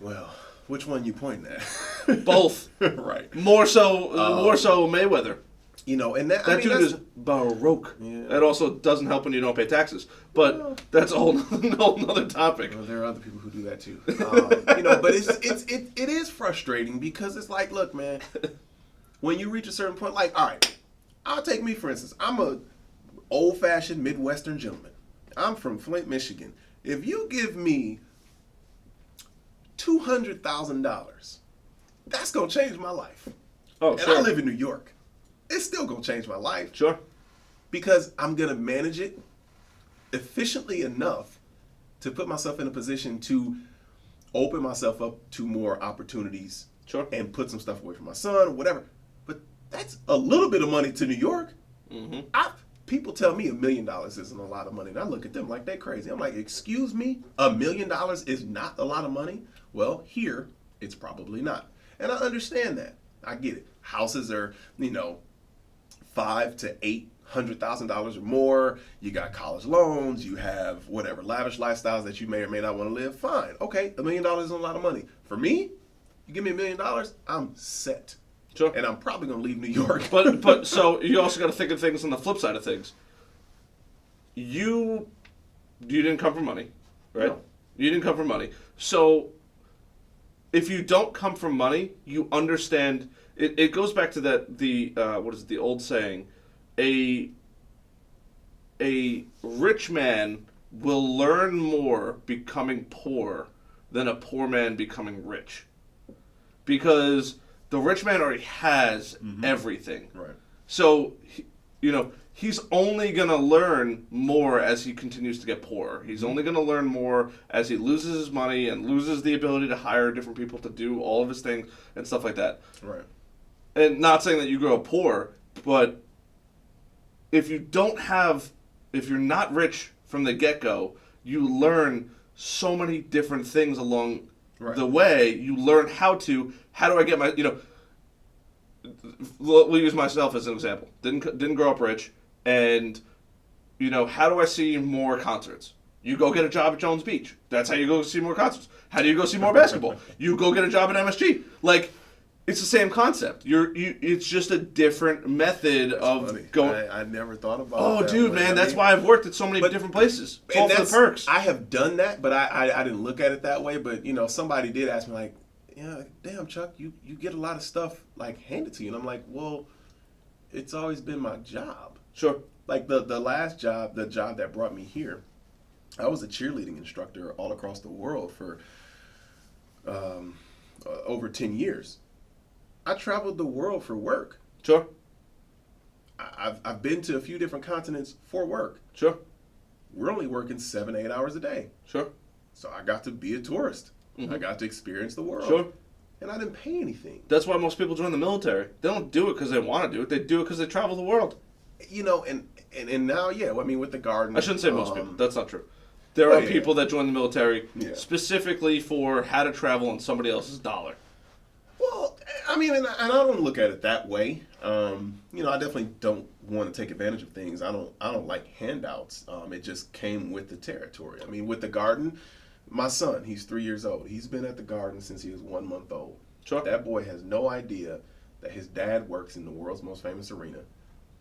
Well, which one you pointing at? Both. Right. More so Mayweather. And that That dude that's, is baroque. Yeah. It also doesn't help when you don't pay taxes. But that's a whole nother topic. Well, there are other people who do that too. But it is frustrating because it's like, look, man, when you reach a certain point, like, all right, I'll take me for instance. I'm a old-fashioned Midwestern gentleman. I'm from Flint, Michigan. If you give me $200,000, that's gonna change my life. Oh, And sure. I live in New York. It's still gonna change my life. Sure. Because I'm going to manage it efficiently enough to put myself in a position to open myself up to more opportunities. Sure. And put some stuff away from my son or whatever. But that's a little bit of money to New York. Mm-hmm. People tell me $1 million isn't a lot of money, and I look at them like they're crazy. I'm like, excuse me, $1 million is not a lot of money? Well, here, it's probably not. And I understand that. I get it. Houses are, $500,000 to $800,000 or more. You got college loans. You have whatever lavish lifestyles that you may or may not want to live. Fine. Okay, $1 million isn't a lot of money. For me, you give me $1 million, I'm set. Sure. And I'm probably going to leave New York. But so you also got to think of things on the flip side of things. You didn't come from money, right? No. You didn't come from money. So if you don't come from money, you understand. It goes back to the old saying, a rich man will learn more becoming poor than a poor man becoming rich, because the rich man already has everything. Right. So, he's only going to learn more as he continues to get poorer. He's only going to learn more as he loses his money and loses the ability to hire different people to do all of his things and stuff like that. Right. And not saying that you grow up poor, but if you don't have if you're not rich from the get-go, you learn so many different things along the way. You learn how do I get my, we'll use myself as an example. Didn't grow up rich, and how do I see more concerts? You go get a job at Jones Beach. That's how you go see more concerts. How do you go see more basketball? You go get a job at MSG. Like, it's the same concept. It's just a different method of going. I never thought about. Oh, that dude, way. man, that's why I've worked at so many different places. It's all for the perks. I have done that, but I didn't look at it that way. But somebody did ask me like, yeah, damn, Chuck, you get a lot of stuff like handed to you, and I'm like, well, it's always been my job. Sure. Like the last job, the job that brought me here, I was a cheerleading instructor all across the world for over 10 years. I traveled the world for work. Sure. I've been to a few different continents for work. Sure. We're only working 7-8 hours a day. Sure. So I got to be a tourist. Mm-hmm. I got to experience the world. Sure. And I didn't pay anything. That's why most people join the military. They don't do it because they want to do it. They do it because they travel the world. And now, yeah, I mean, with the garden. I shouldn't say most people. That's not true. There are people that join the military specifically for how to travel on somebody else's dollar. Well, I mean, and I don't look at it that way. I definitely don't want to take advantage of things. I don't like handouts. It just came with the territory. I mean, with the garden, my son, he's 3 years old. He's been at the garden since he was 1 month old. Sure. That boy has no idea that his dad works in the world's most famous arena,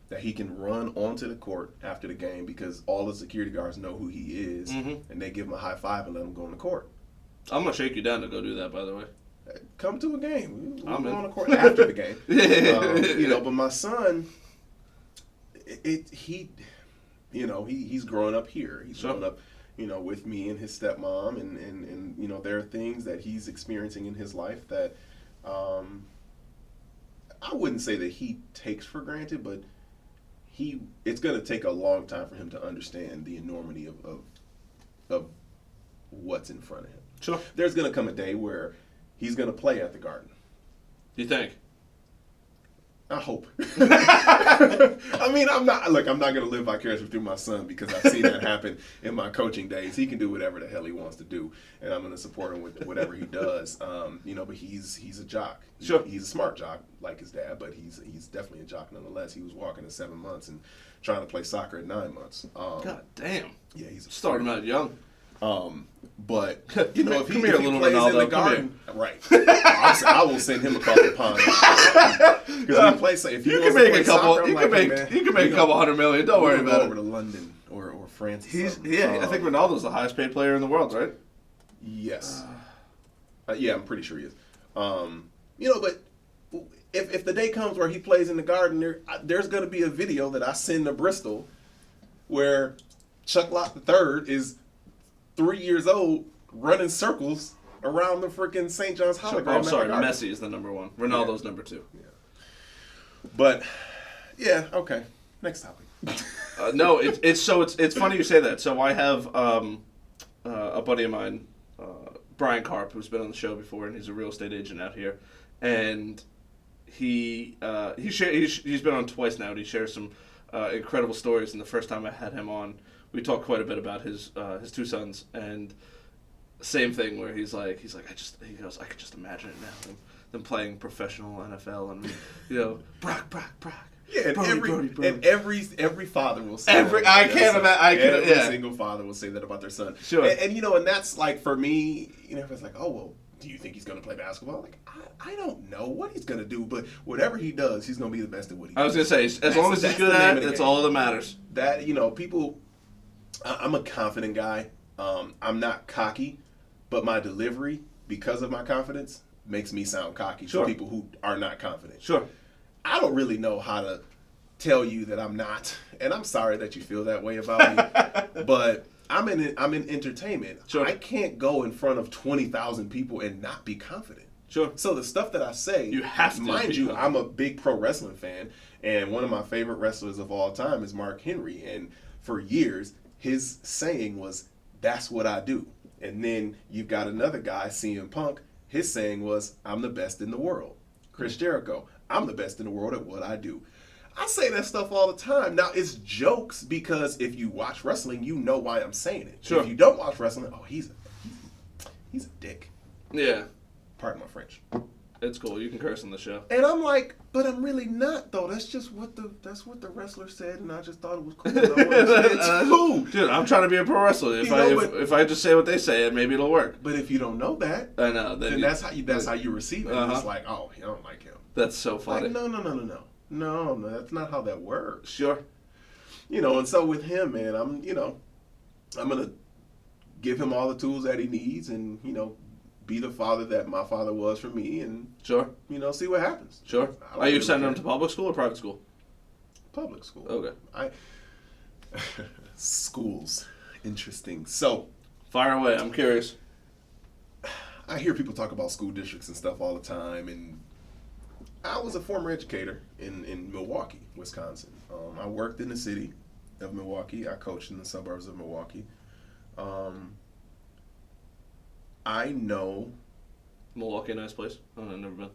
that he can run onto the court after the game because all the security guards know who he is, and they give him a high five and let him go on the court. I'm going to shake you down to go do that, by the way. Come to a game. We'll go on the court after the game. But my son, he's growing up here. He's growing up, with me and his stepmom, and there are things that he's experiencing in his life that I wouldn't say that he takes for granted, but it's going to take a long time for him to understand the enormity of what's in front of him. Sure. There's going to come a day where he's going to play at the Garden. You think? I hope. I mean, I'm not going to live vicariously through my son because I've seen that happen in my coaching days. He can do whatever the hell he wants to do, and I'm going to support him with whatever he does. But he's a jock. Sure. He's a smart jock like his dad, but he's definitely a jock nonetheless. He was walking at 7 months and trying to play soccer at 9 months. God damn. Yeah, he's starting out young. But if he plays Ronaldo, in the Garden, right? I will send him across the pond because he plays. If you can make a couple, you can make a couple $100 million. Don't worry about it. Over to London or France. I think Ronaldo's the highest paid player in the world, right? Yes. I'm pretty sure he is. But if the day comes where he plays in the Garden, there's going to be a video that I send to Bristol where Chuck Lott III is 3 years old running circles around the freaking St. John's hologram. I'm sorry, Messi is the number one. Ronaldo's number two. Yeah. But okay. Next topic. No, it's funny you say that. So I have a buddy of mine, Brian Karp, who's been on the show before, and he's a real estate agent out here, and he's been on twice now, and he shares some incredible stories. And the first time I had him on, we talked quite a bit about his two sons, and same thing where he goes, I could just imagine it now, them playing professional NFL, and Brock. Yeah, and Brody. every father will say every single father will say that about their son. Sure. And that's like, for me, everyone's like, oh well, do you think he's going to play basketball? Like, I don't know what he's going to do, but whatever he does, he's going to be the best at what he does. I was going to say, as long as he's good at it, that's all that matters. That, people, I'm a confident guy. I'm not cocky, but my delivery, because of my confidence, makes me sound cocky to people who are not confident. Sure. I don't really know how to tell you that I'm not, and I'm sorry that you feel that way about me, but I'm in entertainment. Sure. I can't go in front of 20,000 people and not be confident. Sure. So the stuff that I say, you have to. Mind you, I'm a big pro wrestling fan, and one of my favorite wrestlers of all time is Mark Henry, and for years, his saying was, "That's what I do." And then you've got another guy, CM Punk, his saying was, "I'm the best in the world." Chris Jericho, "I'm the best in the world at what I do." I say that stuff all the time. Now, it's jokes because if you watch wrestling, you know why I'm saying it. Sure. If you don't watch wrestling, oh, he's a dick. Yeah. Pardon my French. It's cool. You can curse on the show. And I'm like, but I'm really not though. That's just what the wrestler said, and I just thought it was cool. And I wanted to say it too. Dude, I'm trying to be a pro wrestler. If I just say what they say, maybe it'll work. But if you don't know that, I know. then that's how you receive it. It's like, oh, I don't like him. That's so funny. Like, no, that's not how that works. Sure. And so with him, man, I'm gonna give him all the tools that he needs, and be the father that my father was for me, and sure, see what happens. Sure. Are you sending him to public school or private school? Public school. Okay. Schools, interesting. So, fire away. I'm curious. I hear people talk about school districts and stuff all the time, and I was a former educator in Milwaukee, Wisconsin. I worked in the city of Milwaukee. I coached in the suburbs of Milwaukee. I know Milwaukee, a nice place. I've never been.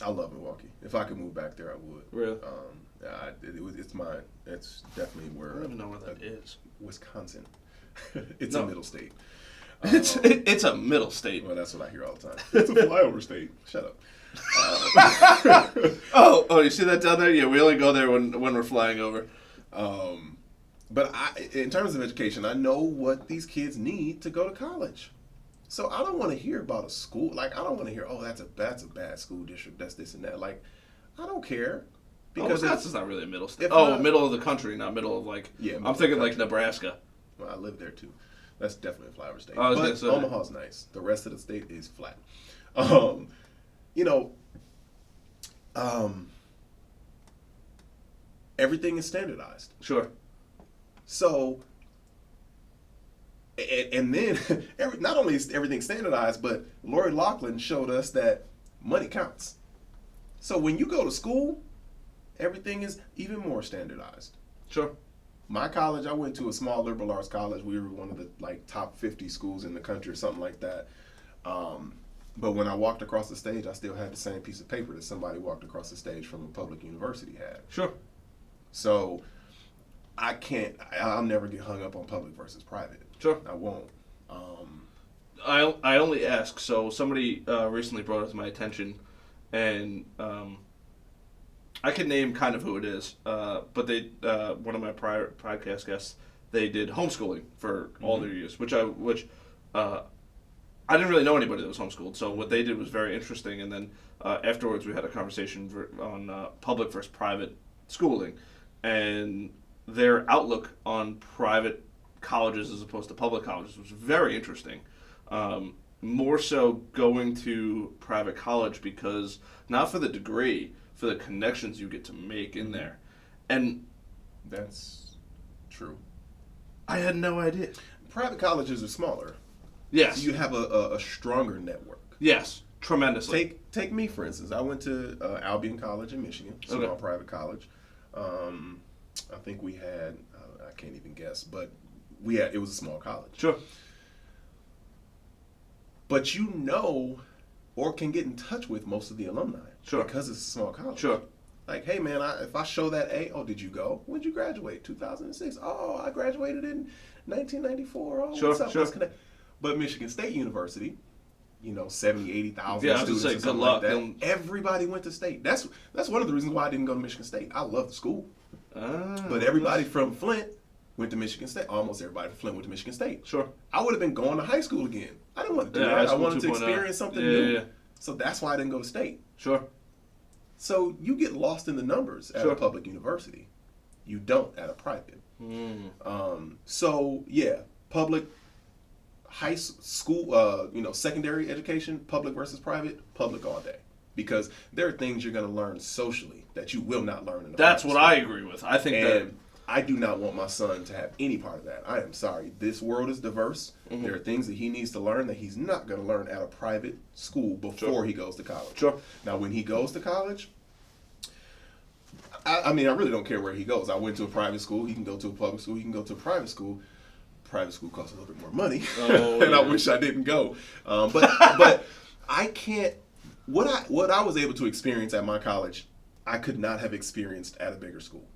I love Milwaukee. If I could move back there, I would. Really? It's mine. It's definitely where. I don't even know where that is. Wisconsin. It's a middle state. It's a middle state. Well, that's what I hear all the time. It's a flyover state. Shut up. Oh, you see that down there? Yeah, we only go there when we're flying over. But in terms of education, I know what these kids need to go to college. So I don't want to hear about a school. Like, I don't want to hear, oh, that's a bad school district. That's this and that. Like, I don't care. Because Wisconsin's not really a middle state. Middle of the country, not middle of I'm thinking like Nebraska. Well, I live there too. That's definitely a flyover state. But Omaha's nice. The rest of the state is flat. Everything is standardized. Sure. So, and then not only is everything standardized, but Lori Loughlin showed us that money counts. So when you go to school, everything is even more standardized. Sure. My college, I went to a small liberal arts college. We were one of the top 50 schools in the country or something like that. But when I walked across the stage, I still had the same piece of paper that somebody walked across the stage from a public university had. Sure. So I'll never get hung up on public versus private. Sure. I won't. I only ask. So somebody recently brought it to my attention, and I can name kind of who it is. But they one of my prior podcast guests, they did homeschooling for all their years, which I didn't really know anybody that was homeschooled. So what they did was very interesting. And then afterwards, we had a conversation on public versus private schooling, and their outlook on private colleges as opposed to public colleges was very interesting. More so going to private college because not for the degree, for the connections you get to make in there. And that's true. I had no idea. Private colleges are smaller. Yes. So you have a stronger network. Yes, tremendously. Take me, for instance. I went to Albion College in Michigan, small private college. I think we had, I can't even guess, but it was a small college. Sure. But or can get in touch with most of the alumni. Sure. Because it's a small college. Sure. Like, hey, man, if I show that A, oh, did you go? When did you graduate? 2006. Oh, I graduated in 1994. Oh, sure, what's up? Sure. Let's connect. But Michigan State University, 70, 80,000 students. Good or something luck. Like that. Everybody went to State. That's one of the reasons why I didn't go to Michigan State. I love the school. But everybody from Flint went to Michigan State. Almost everybody from Flint went to Michigan State. Sure. I would have been going to high school again. I didn't want to do that. I wanted to experience something new. Yeah. So that's why I didn't go to State. Sure. So you get lost in the numbers at a public university. You don't at a private. So, yeah, public high school, secondary education, public versus private, public all day. Because there are things you're going to learn socially that you will not learn in the That's what I agree with. I think that I do not want my son to have any part of that. I am sorry. This world is diverse. There are things that he needs to learn that he's not going to learn at a private school before he goes to college. Sure. Now, when he goes to college, I really don't care where he goes. I went to a private school. He can go to a public school. He can go to a private school. Private school costs a little bit more money, and I wish I didn't go. But I can't. What I was able to experience at my college, I could not have experienced at a bigger school.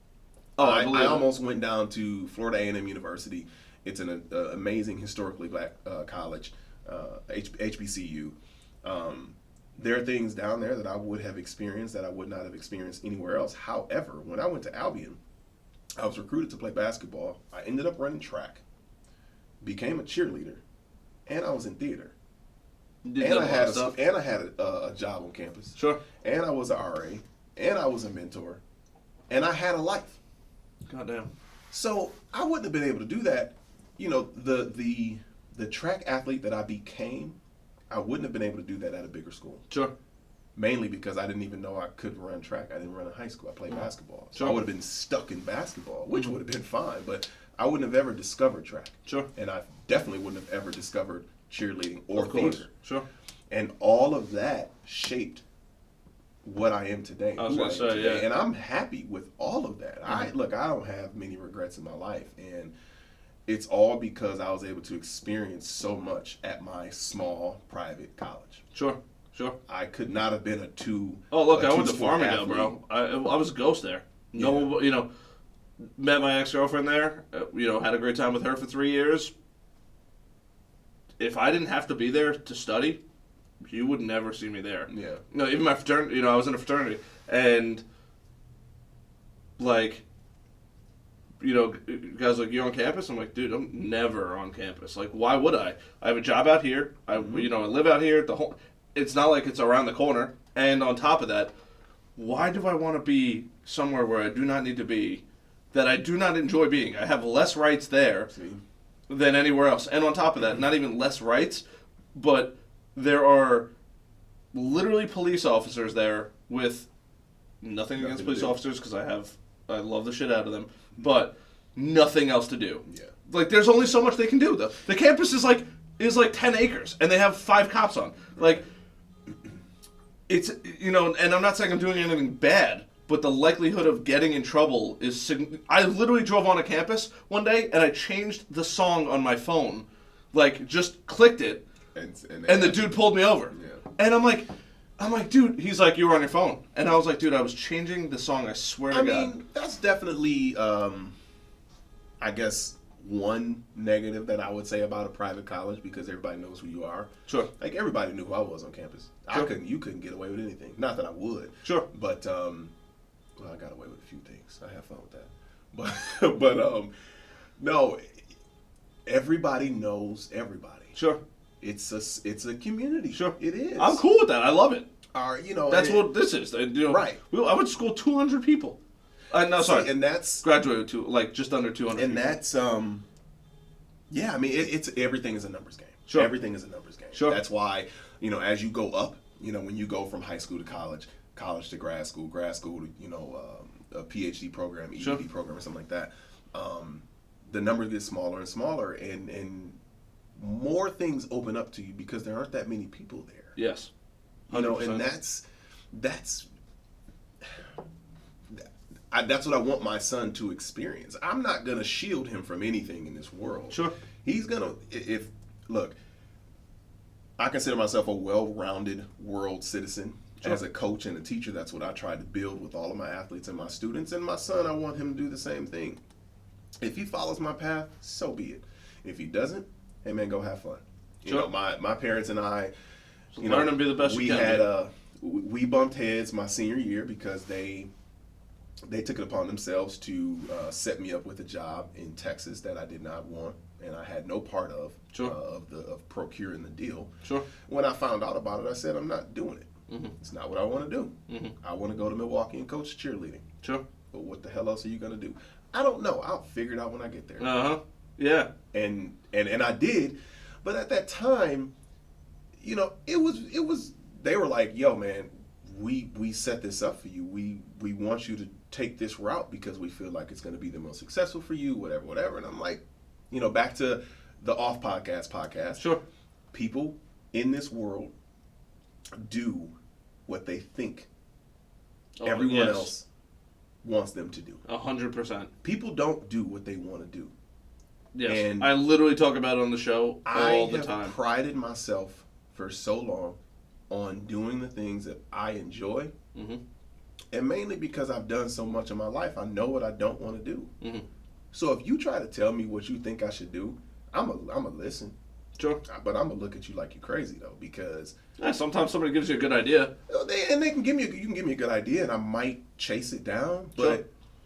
Oh, I almost went down to Florida A&M University. It's an amazing historically black college, HBCU. There are things down there that I would have experienced that I would not have experienced anywhere else. However, when I went to Albion, I was recruited to play basketball. I ended up running track, became a cheerleader, and I was in theater. And I had a job on campus. Sure. And I was an RA, and I was a mentor, and I had a life. Goddamn. So I wouldn't have been able to do that. You know, the track athlete that I became, I wouldn't have been able to do that at a bigger school. Sure. Mainly because I didn't even know I could run track. I didn't run in high school. I played basketball. So Sure. I would have been stuck in basketball, which would have been fine, but I wouldn't have ever discovered track. Sure. And I definitely wouldn't have ever discovered cheerleading or Of course. theater. Sure. And all of that shaped what I am today. I was going to say, today. yeah. And I'm happy with all of that. I don't have many regrets in my life. And it's all because I was able to experience so much at my small private college. Sure. Sure. I could not have been a two. Oh, look, a I went to two-sport Farmingdale, athlete. bro. I was a ghost there. No, Yeah. you know, met my ex-girlfriend there. You know, had a great time with her for 3 years. If I didn't have to be there to study, you would never see me there. Yeah. No, even my fraternity. You know, I was in a fraternity, and like, you know, guys like, you're on campus. I'm like, dude, I'm never on campus. Like, why would I? I have a job out here. You know, I live out here. It's not like it's around the corner. And on top of that, why do I want to be somewhere where I do not need to be, that I do not enjoy being? I have less rights there than anywhere else. And on top of that, not even less rights, but there are literally police officers there with nothing against police officers, because I love the shit out of them, but nothing else to do. Yeah. Like, there's only so much they can do. The campus is like 10 acres, and they have 5 cops on. Like, it's, you know, and I'm not saying I'm doing anything bad, but the likelihood of getting in trouble is I literally drove on a campus one day, and I changed the song on my phone. Like, just clicked it, and the dude pulled me over. Yeah. And I'm like, dude, he's like, you were on your phone. And I was like, dude, I was changing the song, I swear to God. I mean, that's definitely, I guess, one negative that I would say about a private college, because everybody knows who you are. Sure. Like, everybody knew who I was on campus. Sure. You couldn't get away with anything. Not that I would. Sure. But, well, I got away with a few things. I have fun with that. But no, everybody knows everybody. Sure. It's a community. Sure. It is. I'm cool with that. I love it. You know, That's what this is. You know, right. I went to school 200 people. No, sorry. And that's graduated to like just under 200. And people. that's yeah. I mean, it's everything is a numbers game. Sure. Everything is a numbers game. Sure. That's why, you know, as you go up, you know, when you go from high school to college to grad school to, you know, a PhD program, EDP Sure. program, or something like that, the numbers get smaller and smaller, and more things open up to you because there aren't that many people there. Yes. 100%. You know, and that's what I want my son to experience. I'm not gonna shield him from anything in this world. Sure. He's gonna look. I consider myself a well-rounded world citizen. Sure. As a coach and a teacher, that's what I try to build with all of my athletes and my students. And my son, I want him to do the same thing. If he follows my path, so be it. If he doesn't, hey man, go have fun. Sure. You know, my parents and I, you learn know, and be the best we you can had be. We bumped heads my senior year because they took it upon themselves to set me up with a job in Texas that I did not want and I had no part of. Sure. Of procuring the deal. Sure. When I found out about it, I said, I'm not doing it. Mm-hmm. It's not what I want to do. Mm-hmm. I want to go to Milwaukee and coach cheerleading. Sure. But what the hell else are you going to do? I don't know. I'll figure it out when I get there. Uh-huh. Yeah. And I did. But at that time, you know, it was they were like, yo, man, we set this up for you. We want you to take this route because we feel like it's going to be the most successful for you, whatever. And I'm like, you know, back to the Off podcast. Sure. People in this world do what they think everyone else wants them to do. 100%. People don't do what they want to do. Yes. And I literally talk about it on the show all the time. I have prided myself for so long on doing the things that I enjoy Mm-hmm. And mainly because I've done so much in my life, I know what I don't want to do. Mm-hmm. So if you try to tell me what you think I should do, I'm a listen. Sure. But I'm gonna look at you like you're crazy though, because Sometimes somebody gives you a good idea. they can give me you can give me a good idea, and I might chase it down. But Sure.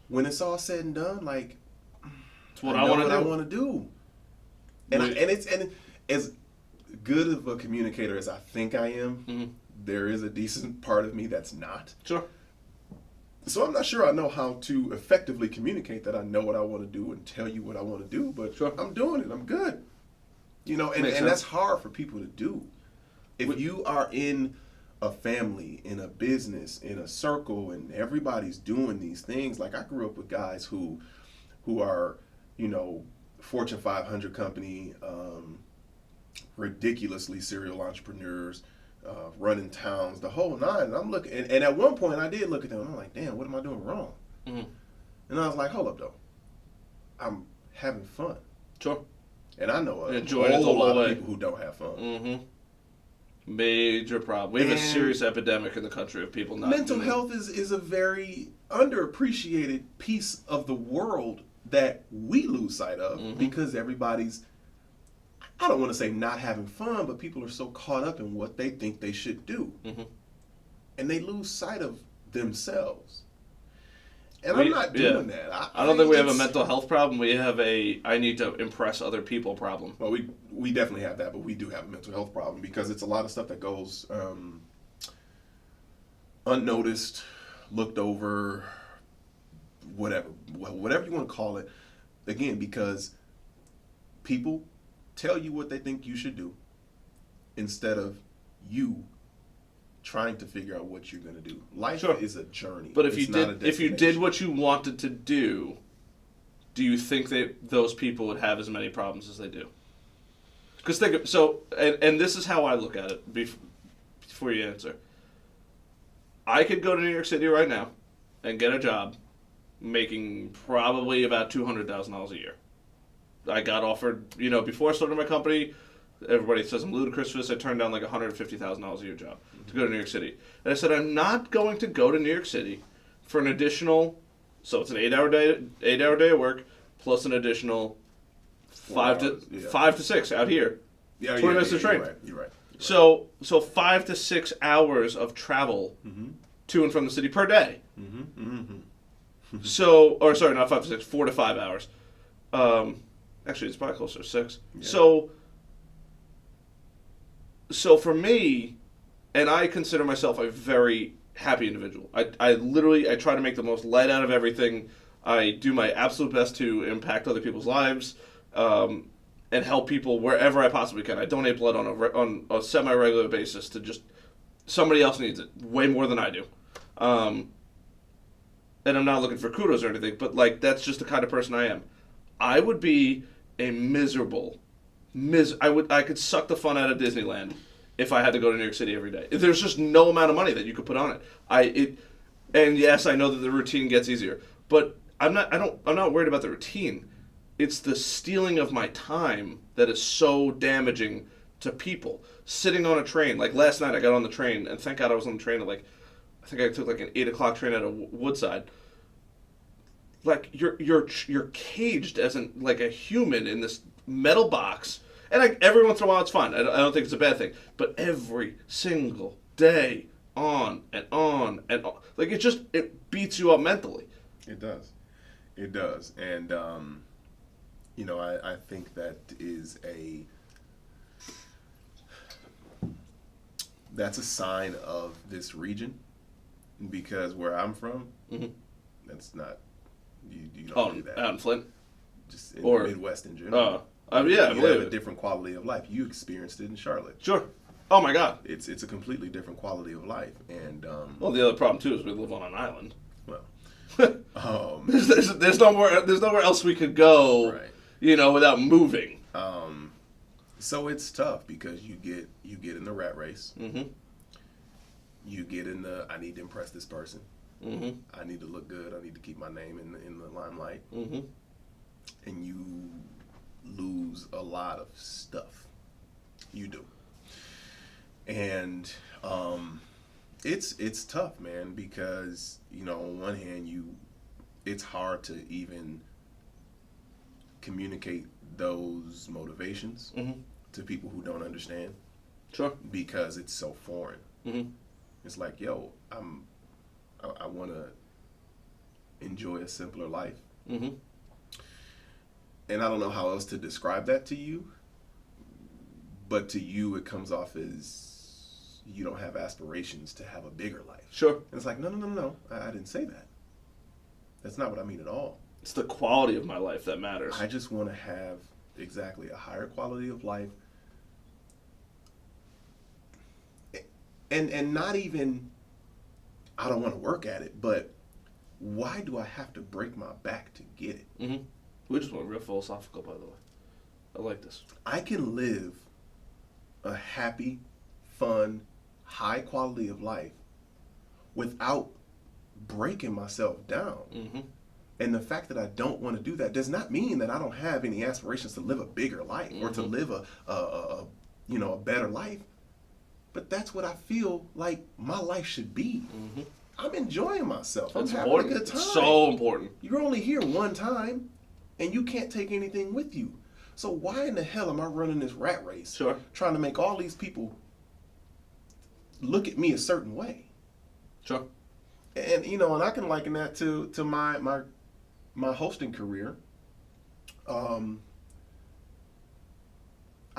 when it's all said and done, like It's what I want to do. I want to do. And and as good of a communicator as I think I am, Mm-hmm. there is a decent part of me that's not. Sure. So I'm not sure I know how to effectively communicate that I know what I want to do and tell you what I want to do, but Sure. I'm doing it. I'm good. And Makes sense. that's hard for people to do. If you are in a family, in a business, in a circle, and everybody's doing these things, like I grew up with guys who are, Fortune 500 company, ridiculously serial entrepreneurs, running towns, the whole nine. And I'm looking, and at one point I did look at them, and I'm like, damn, what am I doing wrong? Mm-hmm. And I was like, hold up, though. I'm having fun. Sure. And I know a Enjoying it the whole whole lot way. of people who don't have fun. Mm-hmm. Major problem. We have a And serious epidemic in the country of people not Mental doing- health is a very underappreciated piece of the world that we lose sight of Mhm. because everybody's, I don't want to say not having fun, but people are so caught up in what they think they should do. Mhm. And they lose sight of themselves. And We- I'm not yeah. doing that. I don't think we have a it's- mental health problem. We have a I need to impress other people problem. Well, we definitely have that, but we do have a mental health problem because it's a lot of stuff that goes unnoticed, looked over, whatever you want to call it. Again, because people tell you what they think you should do instead of you trying to figure out what you're going to do. Life Sure. is a journey. But if It's you not a did destination. what you wanted to do you think that those people would have as many problems as they do? Because and this is how I look at it before you answer. I could go to New York City right now and get a job making probably about $200,000 a year. I got offered, before I started my company, everybody says I'm ludicrous for this. I turned down like $150,000 a year job to go to New York City. And I said, I'm not going to go to New York City for an additional, so it's an 8-hour day of work, plus an additional 5 to 6 out here. Yeah, 20 minutes to train. You're right. So 5 to 6 hours of travel to and from the city per day. So, or sorry, not 5 to 6, 4 to 5 hours. Actually, it's probably closer to 6. Yeah. So for me, and I consider myself a very happy individual. I try to make the most light out of everything. I do my absolute best to impact other people's lives, and help people wherever I possibly can. I donate blood on a semi-regular basis to just somebody else needs it way more than I do. And I'm not looking for kudos or anything, but that's just the kind of person I am. I would be a I could suck the fun out of Disneyland if I had to go to New York City every day. There's just no amount of money that you could put on it. And yes, I know that the routine gets easier, but I'm not worried about the routine. It's the stealing of my time that is so damaging to people. Sitting on a train, like last night I got on the train, and thank God I was on the train at I think I took an 8 o'clock train out of Woodside. You're caged as a human in this metal box, and every once in a while it's fine. I don't think it's a bad thing, but every single day, on and on and on, it beats you up mentally. It does, and I think that is that's a sign of this region, because where I'm from, that's not. You don't do that. Out in Flint? Just in the Midwest in general. Yeah, you I have believe a it. different quality of life. You experienced it in Charlotte. Sure. Oh my God. It's a completely different quality of life, and well, the other problem too is we live on an island. Well, there's nowhere else we could go, right. Without moving. So it's tough because you get in the rat race. Mm-hmm. You get in the I need to impress this person. Mm-hmm. I need to look good. I need to keep my name in the limelight. Mm-hmm. And you lose a lot of stuff. You do. And It's tough, man, because on one hand it's hard to even communicate those motivations to people who don't understand. Sure. Because it's so foreign. Mm-hmm. It's like, yo, I want to enjoy a simpler life. Mm-hmm. And I don't know how else to describe that to you, but to you it comes off as you don't have aspirations to have a bigger life. Sure. And it's like, no, I didn't say that. That's not what I mean at all. It's the quality of my life that matters. I just want to have exactly a higher quality of life. And not even, I don't want to work at it, but why do I have to break my back to get it? Mm-hmm. We just went real philosophical, by the way. I like this. I can live a happy, fun, high quality of life without breaking myself down. Mm-hmm. And the fact that I don't want to do that does not mean that I don't have any aspirations to live a bigger life or to live a better life. But that's what I feel like my life should be. Mm-hmm. I'm enjoying myself. That's I'm important. having a good time. It's so important. You're only here one time, and you can't take anything with you. So why in the hell am I running this rat race? Sure. Trying to make all these people look at me a certain way. Sure. And and I can liken that to my hosting career.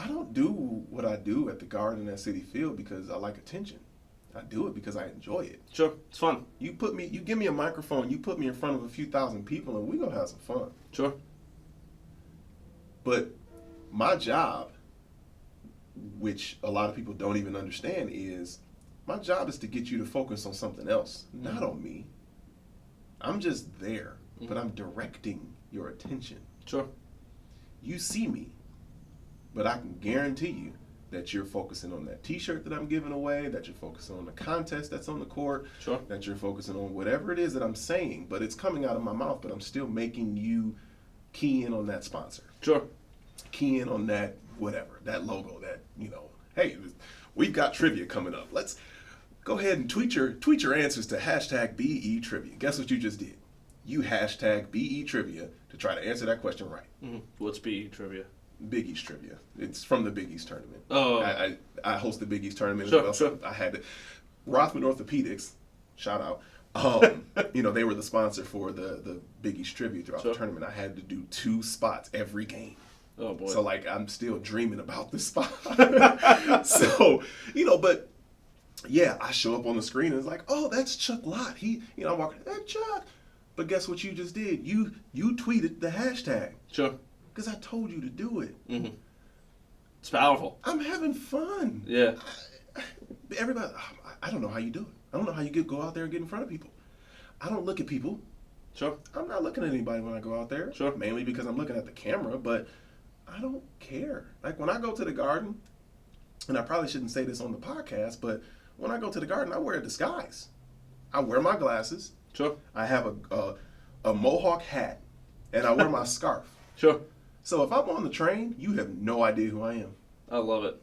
I don't do what I do at the Garden at Citi Field because I like attention. I do it because I enjoy it. Sure. It's fun. You give me a microphone, you put me in front of a few thousand people, and we're gonna have some fun. Sure. But my job, which a lot of people don't even understand, is my job is to get you to focus on something else, not on me. I'm just there, but I'm directing your attention. Sure. You see me, but I can guarantee you that you're focusing on that t-shirt that I'm giving away, that you're focusing on the contest that's on the court, Sure. that you're focusing on whatever it is that I'm saying, but it's coming out of my mouth, but I'm still making you key in on that sponsor. Sure. Key in on that whatever, that logo, that, hey, we've got trivia coming up. Let's go ahead and tweet your answers to #BE Guess what you just did? You #BE Trivia to try to answer that question right. Mm-hmm. What's BE trivia? Big East Trivia. It's from the Big East tournament. Oh. I host the Big East tournament Sure, as well. sure. So I had to, Rothman Orthopedics, shout out. They were the sponsor for the Big East Trivia throughout Sure. the tournament. I had to do 2 spots every game. Oh boy. So I'm still dreaming about this spot. So, but yeah, I show up on the screen and it's like, oh, that's Chuck Lott. I'm walking, that's Chuck. But guess what you just did? You tweeted the hashtag. Sure. Because I told you to do it. Mm-hmm. It's powerful. I'm having fun. Yeah. Everybody, I don't know how you do it. I don't know how you go out there and get in front of people. I don't look at people. Sure. I'm not looking at anybody when I go out there. Sure. Mainly because I'm looking at the camera, but I don't care. Like when I go to the Garden, and I probably shouldn't say this on the podcast, but when I go to the Garden, I wear a disguise. I wear my glasses. Sure. I have a mohawk hat, and I wear my scarf. Sure. So if I'm on the train, you have no idea who I am. I love it.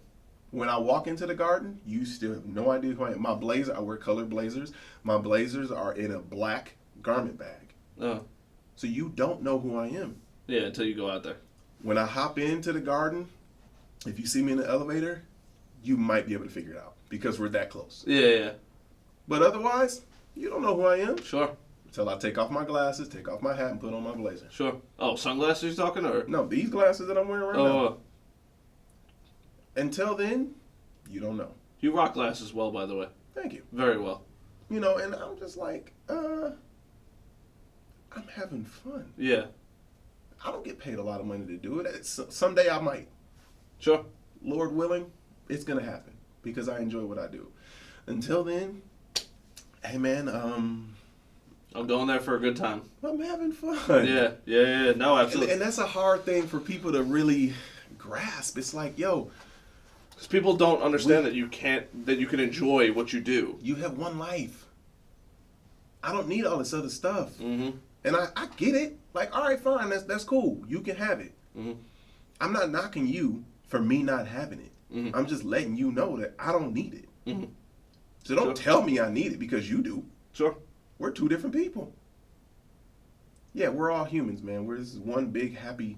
When I walk into the Garden, you still have no idea who I am. My blazer, I wear colored blazers. My blazers are in a black garment bag. Oh. So you don't know who I am. Yeah, until you go out there. When I hop into the Garden, if you see me in the elevator, you might be able to figure it out because we're that close. Yeah. But otherwise, you don't know who I am. Sure. Until I take off my glasses, take off my hat, and put on my blazer. Sure. Oh, sunglasses you're talking, or? No, these glasses that I'm wearing right now. Oh. Until then, you don't know. You rock glasses well, by the way. Thank you. Very well. And I'm just like, I'm having fun. Yeah. I don't get paid a lot of money to do it. Someday I might. Sure. Lord willing, it's going to happen because I enjoy what I do. Until then, hey man, I'm going there for a good time. I'm having fun. Yeah. No, absolutely. And that's a hard thing for people to really grasp. It's like, yo, because people don't understand that you can enjoy what you do. You have one life. I don't need all this other stuff. Mm-hmm. And I get it. Like, all right, fine, that's cool. You can have it. Mm-hmm. I'm not knocking you for me not having it. Mm-hmm. I'm just letting you know that I don't need it. Mm-hmm. So don't tell me I need it because you do. Sure. We're two different people. Yeah, we're all humans, man. We're this one big, happy,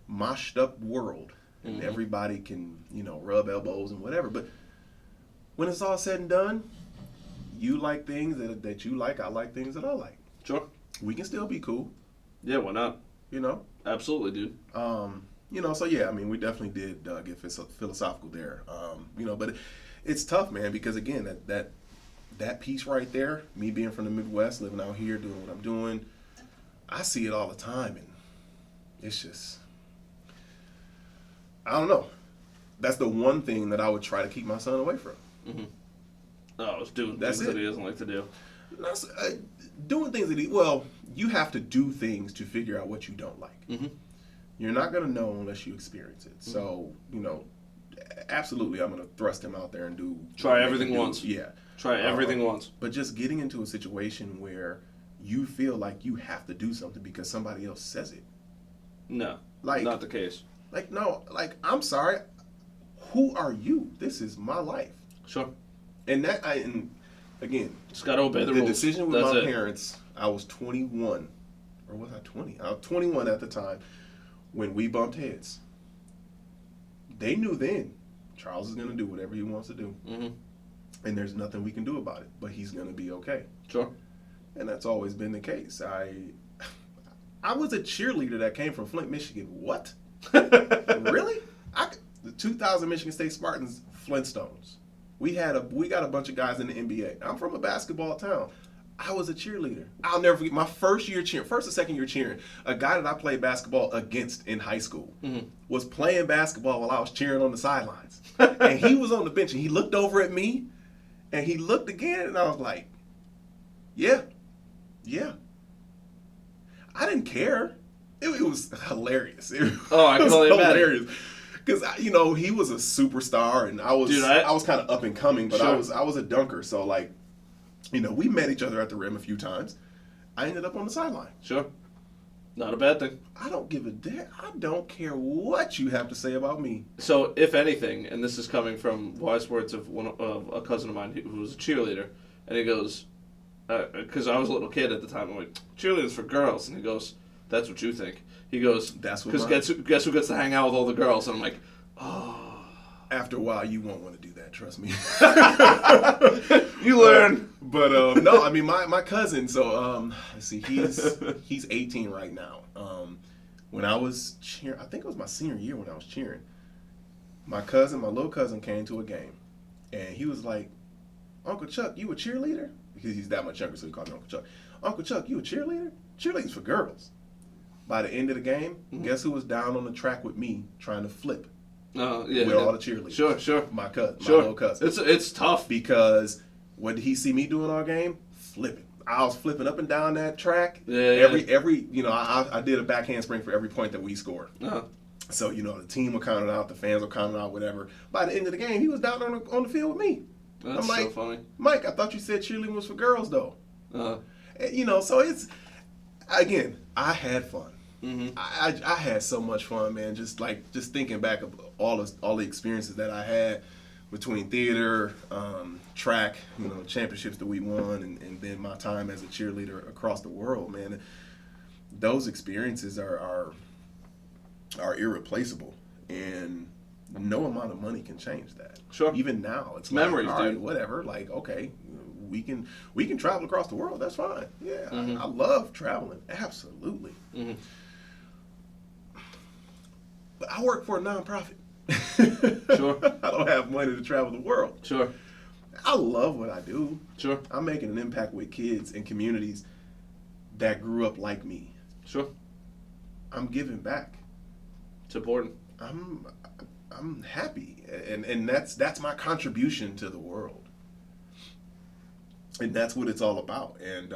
moshed up world. And everybody can, rub elbows and whatever. But when it's all said and done, you like things that you like. I like things that I like. Sure. We can still be cool. Yeah, why not? Absolutely, dude. So yeah, I mean, we definitely did get philosophical there. But it's tough, man, because again, that piece right there, me being from the Midwest, living out here, doing what I'm doing, I see it all the time, and it's just, I don't know. That's the one thing that I would try to keep my son away from. Mm-hmm. Oh, it's doing That's things it. that he doesn't like to do. That's, doing things that you have to do things to figure out what you don't like. Mm-hmm. You're not going to know unless you experience it. Mm-hmm. So, absolutely, I'm going to thrust him out there and try everything once. Yeah. Try everything once. But just getting into a situation where you feel like you have to do something because somebody else says it. No, like, not the case. No, I'm sorry. Who are you? This is my life. Sure. And again, just got to obey the rules. The decision with That's my it. parents, I was 21. Or was I 20? I was 21 at the time when we bumped heads. They knew then Charles is going to do whatever he wants to do. Mm-hmm. And there's nothing we can do about it. But he's going to be okay. Sure. And that's always been the case. I was a cheerleader that came from Flint, Michigan. What? Really? The 2000 Michigan State Spartans, Flintstones. We got a bunch of guys in the NBA. I'm from a basketball town. I was a cheerleader. I'll never forget my first or second year cheering. A guy that I played basketball against in high school was playing basketball while I was cheering on the sidelines. And he was on the bench and he looked over at me and he looked again and I was like, yeah. I didn't care. It was hilarious. I can only imagine. Because he was a superstar, and I was kind of up and coming, but sure. I was a dunker. So we met each other at the rim a few times. I ended up on the sideline. Sure, not a bad thing. I don't give a damn. I don't care what you have to say about me. So, if anything, and this is coming from wise words of a cousin of mine who was a cheerleader, and he goes, because I was a little kid at the time, I'm like, cheerleaders for girls, and he goes, that's what you think. He goes, because guess who gets to hang out with all the girls? And I'm like, oh. After a while, you won't want to do that, trust me. You learn. But no, I mean, my cousin, so let's see, he's 18 right now. When I was cheering, I think it was my senior year when I was cheering, my little cousin came to a game, and he was like, Uncle Chuck, you a cheerleader? Because he's that much younger, so he called me Uncle Chuck. Uncle Chuck, you a cheerleader? Cheerleading's for girls. By the end of the game, guess who was down on the track with me trying to flip? With all the cheerleaders. Sure. My little cousin. It's tough. Because what did he see me doing all game? Flipping. I was flipping up and down that track. Yeah. I did a back handspring for every point that we scored. Uh-huh. So, the team will count it out, the fans will count it out, whatever. By the end of the game, he was down on the field with me. That's I'm like, so funny. Mike, I thought you said cheerleading was for girls, though. Uh-huh. So it's, again, I had fun. Mm-hmm. I had so much fun, man. Just thinking back of all the experiences that I had between theater, track, championships that we won, and then my time as a cheerleader across the world, man. Those experiences are irreplaceable, and no amount of money can change that. Sure. Even now, it's memories, like, all right, dude. Whatever. Like, okay, we can travel across the world. That's fine. Yeah, Mm-hmm. I love traveling. Absolutely. Mm-hmm. But I work for a nonprofit. Sure. I don't have money to travel the world. Sure. I love what I do. Sure. I'm making an impact with kids and communities that grew up like me. Sure. I'm giving back. It's important. I'm happy, and that's my contribution to the world, and that's what it's all about. And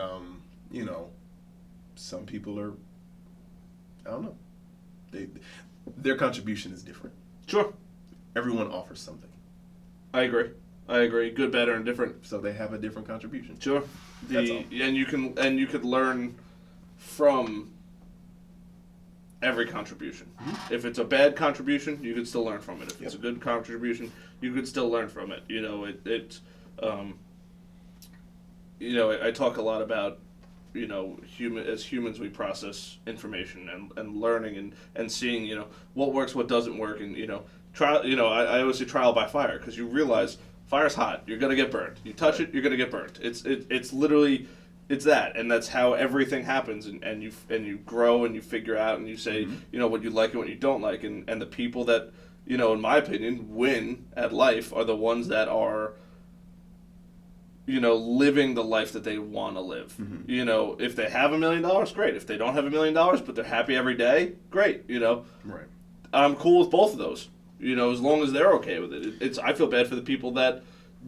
some people are, I don't know, their contribution is different. Sure. Everyone offers something. I agree. Good, better, and different. So they have a different contribution. Sure. That's all. And you could learn from every contribution. Mm-hmm. If it's a bad contribution, you could still learn from it. If it's a good contribution, you could still learn from it. I talk a lot about, as humans we process information and learning and seeing, what works, what doesn't work, and, trial, I always say trial by fire, because you realize fire's hot, you're going to get burned. You touch it, you're going to get burned. It's literally, it's that, and that's how everything happens, and you grow and you figure out and you say, what you like and what you don't like, and the people that, in my opinion, win at life are the ones that are, living the life that they want to live. If they have $1 million, great. If they don't have $1 million, but they're happy every day, great. Right. I'm cool with both of those. As long as they're okay with it. I feel bad for the people that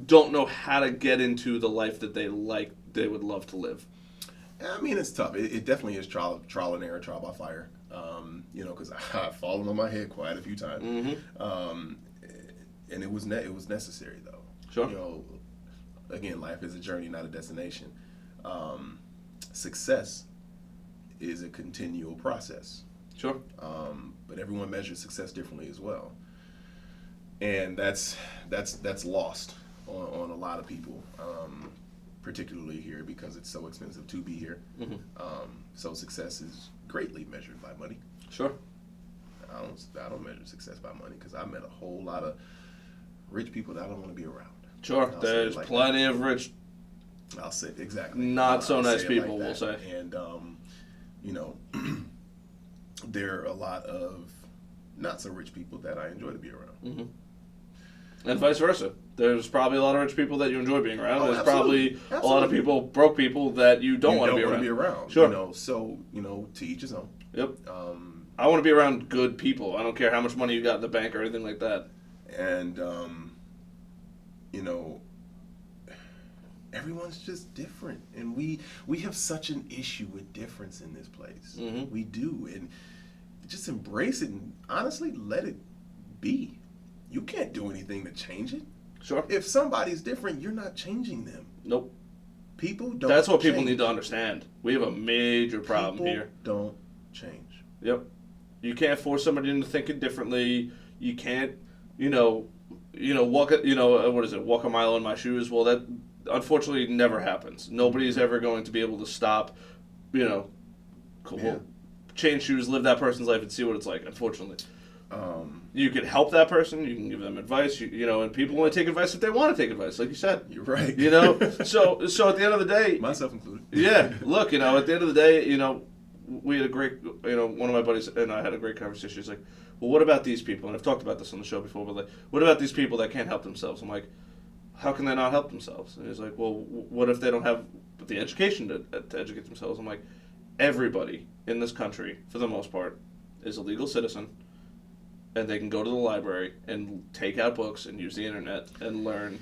don't know how to get into the life that they would love to live. I mean, it's tough. It definitely is trial and error, trial by fire. Because I've fallen on my head quite a few times. And it was necessary though. Sure. Again, life is a journey, not a destination. Success is a continual process. Sure. But everyone measures success differently as well, and that's lost on a lot of people, particularly here because it's so expensive to be here. So success is greatly measured by money. Sure. I don't measure success by money because I met a whole lot of rich people that I don't want to be around. Sure, there's plenty of rich. I'll say exactly. Not so nice people, we'll say. And there are a lot of not so rich people that I enjoy to be around. And vice versa. There's probably a lot of rich people that you enjoy being around. There's Absolutely. probably a lot of people, broke people, that you don't want to be around. Sure. To each his own. Yep. I want to be around good people. I don't care how much money you got in the bank or anything like that. And everyone's just different, and we have such an issue with difference in this place. We do, and just embrace it and honestly let it be. You can't do anything to change it. Sure. If somebody's different, you're not changing them. Nope. People don't. That's what people change. need to understand. We have a major problem people here. Don't change. Yep. You can't force somebody into thinking differently. You can't, walk a mile in my shoes. Well, that unfortunately never happens. Nobody's ever going to be able to stop, change shoes, live that person's life, and see what it's like. Unfortunately, you can help that person. You can give them advice. And people only take advice if they want to take advice, like you said. You're right. So at the end of the day, myself included. Yeah. Look, at the end of the day, we had a great, one of my buddies and I had a great conversation. He's like, well, what about these people? And I've talked about this on the show before, but like, what about these people that can't help themselves? I'm like, how can they not help themselves? And he's like, well, what if they don't have the education to educate themselves? I'm like, everybody in this country, for the most part, is a legal citizen, and they can go to the library and take out books and use the internet and learn.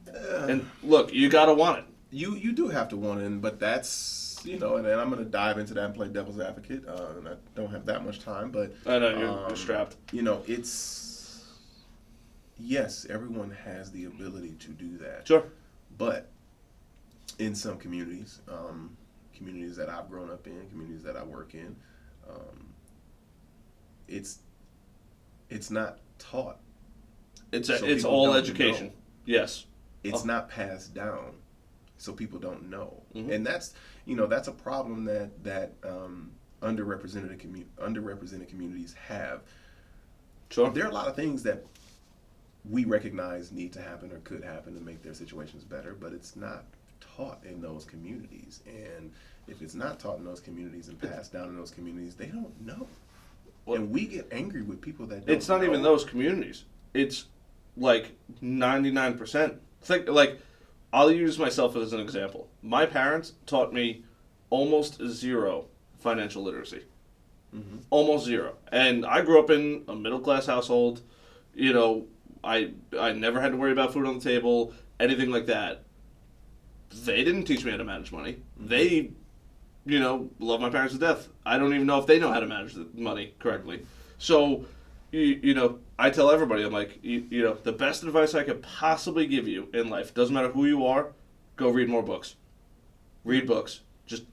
And look, you gotta want it. You do have to want it, but that's and then I'm going to dive into that and play devil's advocate. And I don't have that much time, but I know you're strapped. It's yes, everyone has the ability to do that. Sure, but in some communities, communities that I've grown up in, communities that I work in, it's not taught. It's all education. Know. Yes, it's not passed down. So people don't know, and that's a problem that underrepresented communities have. Sure. There are a lot of things that we recognize need to happen or could happen to make their situations better, but it's not taught in those communities. And if it's not taught in those communities and passed down in those communities, they don't know. Well, and we get angry with people that don't It's not know. even those communities. It's like 99%. Like I'll use myself as an example. My parents taught me almost zero financial literacy. Almost zero. And I grew up in a middle-class household. I never had to worry about food on the table, anything like that. They didn't teach me how to manage money. They, love my parents to death. I don't even know if they know how to manage the money correctly. So, I tell everybody, I'm like, the best advice I could possibly give you in life, doesn't matter who you are, go read more books. Read books. Just,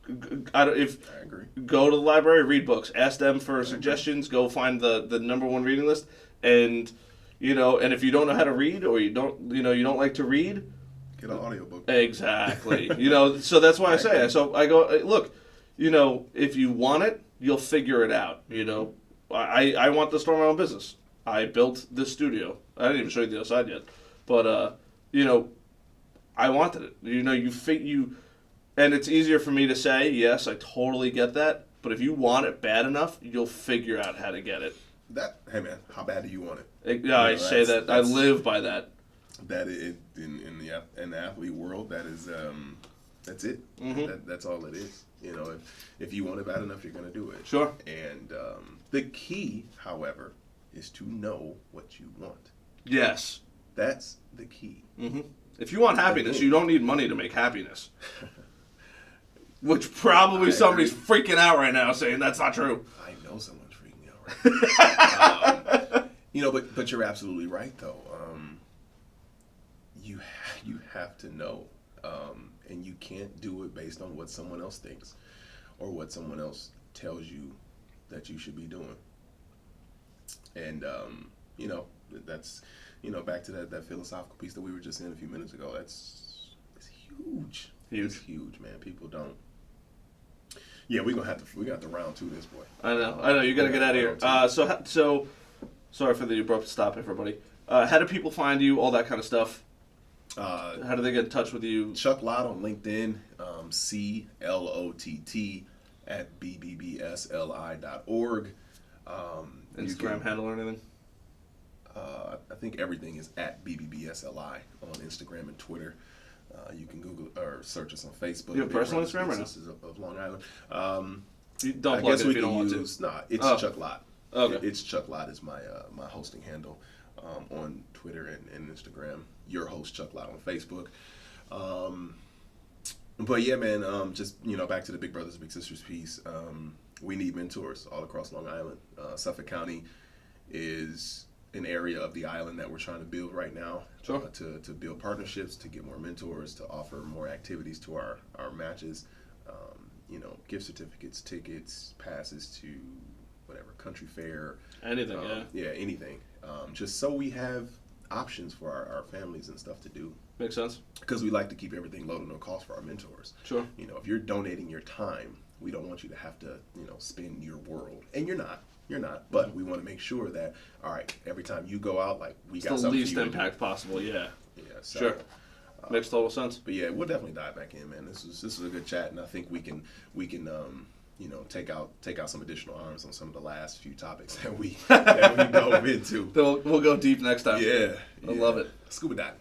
I agree. Go to the library, read books. Ask them for suggestions. Go find the number one reading list. And, and if you don't know how to read or you don't like to read, Get an audiobook. Exactly. So that's why I say. So I go, look, if you want it, you'll figure it out. I want to start my own business. I built this studio. I didn't even show you the other side yet, but I wanted it. And it's easier for me to say, yes, I totally get that. But if you want it bad enough, you'll figure out how to get it. Hey man, how bad do you want it? I say that. I live by that. That is, in the athlete world, that is that's it. Mm-hmm. That's all it is. If you want it bad enough, you're gonna do it. Sure. And the key, however, is to know what you want. Yes. That's the key. Mm-hmm. If you want happiness, you don't need money to make happiness. Which probably somebody's freaking out right now saying that's not true. I know someone's freaking out right now. But you're absolutely right, though. You have to know. And you can't do it based on what someone else thinks or what someone else tells you that you should be doing. And, that's, back to that philosophical piece that we were just in a few minutes ago. It's huge. It's huge, man. People don't. Yeah, we got to round two this, boy. I know. You got to get out of here. So, sorry for the abrupt stop, everybody. How do people find you? All that kind of stuff. How do they get in touch with you? Chuck Lott on LinkedIn, CLOTT at bbbsli.org. Instagram handle or anything? I think everything is at bbbsli on Instagram and Twitter. You can Google or search us on Facebook. You have a personal Instagram or no? Of Long Island. You don't plug it if you don't want to. It's Chuck Lott. Okay. It's Chuck Lott is my hosting handle on Twitter and Instagram. Your host Chuck Lott on Facebook. But yeah, man. Just back to the Big Brothers Big Sisters piece. We need mentors all across Long Island. Suffolk County is an area of the island that we're trying to build right now. Sure. To build partnerships, to get more mentors, to offer more activities to our matches. Gift certificates, tickets, passes to whatever, country fair. Anything, Yeah, anything. Just so we have options for our families and stuff to do. Makes sense. Because we like to keep everything low to no cost for our mentors. Sure. If you're donating your time, we don't want you to have to, spend your world. And you're not. But we want to make sure that, all right, every time you go out, like, we got the something least impact possible, yeah. Yeah, so, sure. Makes total sense. But yeah, we'll definitely dive back in, man. This was a good chat, and I think we can take out some additional arms on some of the last few topics that we dove into. We'll go deep next time. Yeah. I love it. Scuba diving.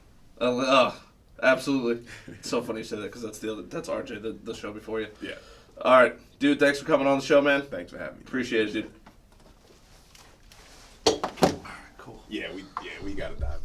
Absolutely. It's so funny you say that because that's RJ, the show before you. Yeah. All right, dude. Thanks for coming on the show, man. Thanks for having me. Appreciate it, dude. Cool. Yeah, we gotta dive back.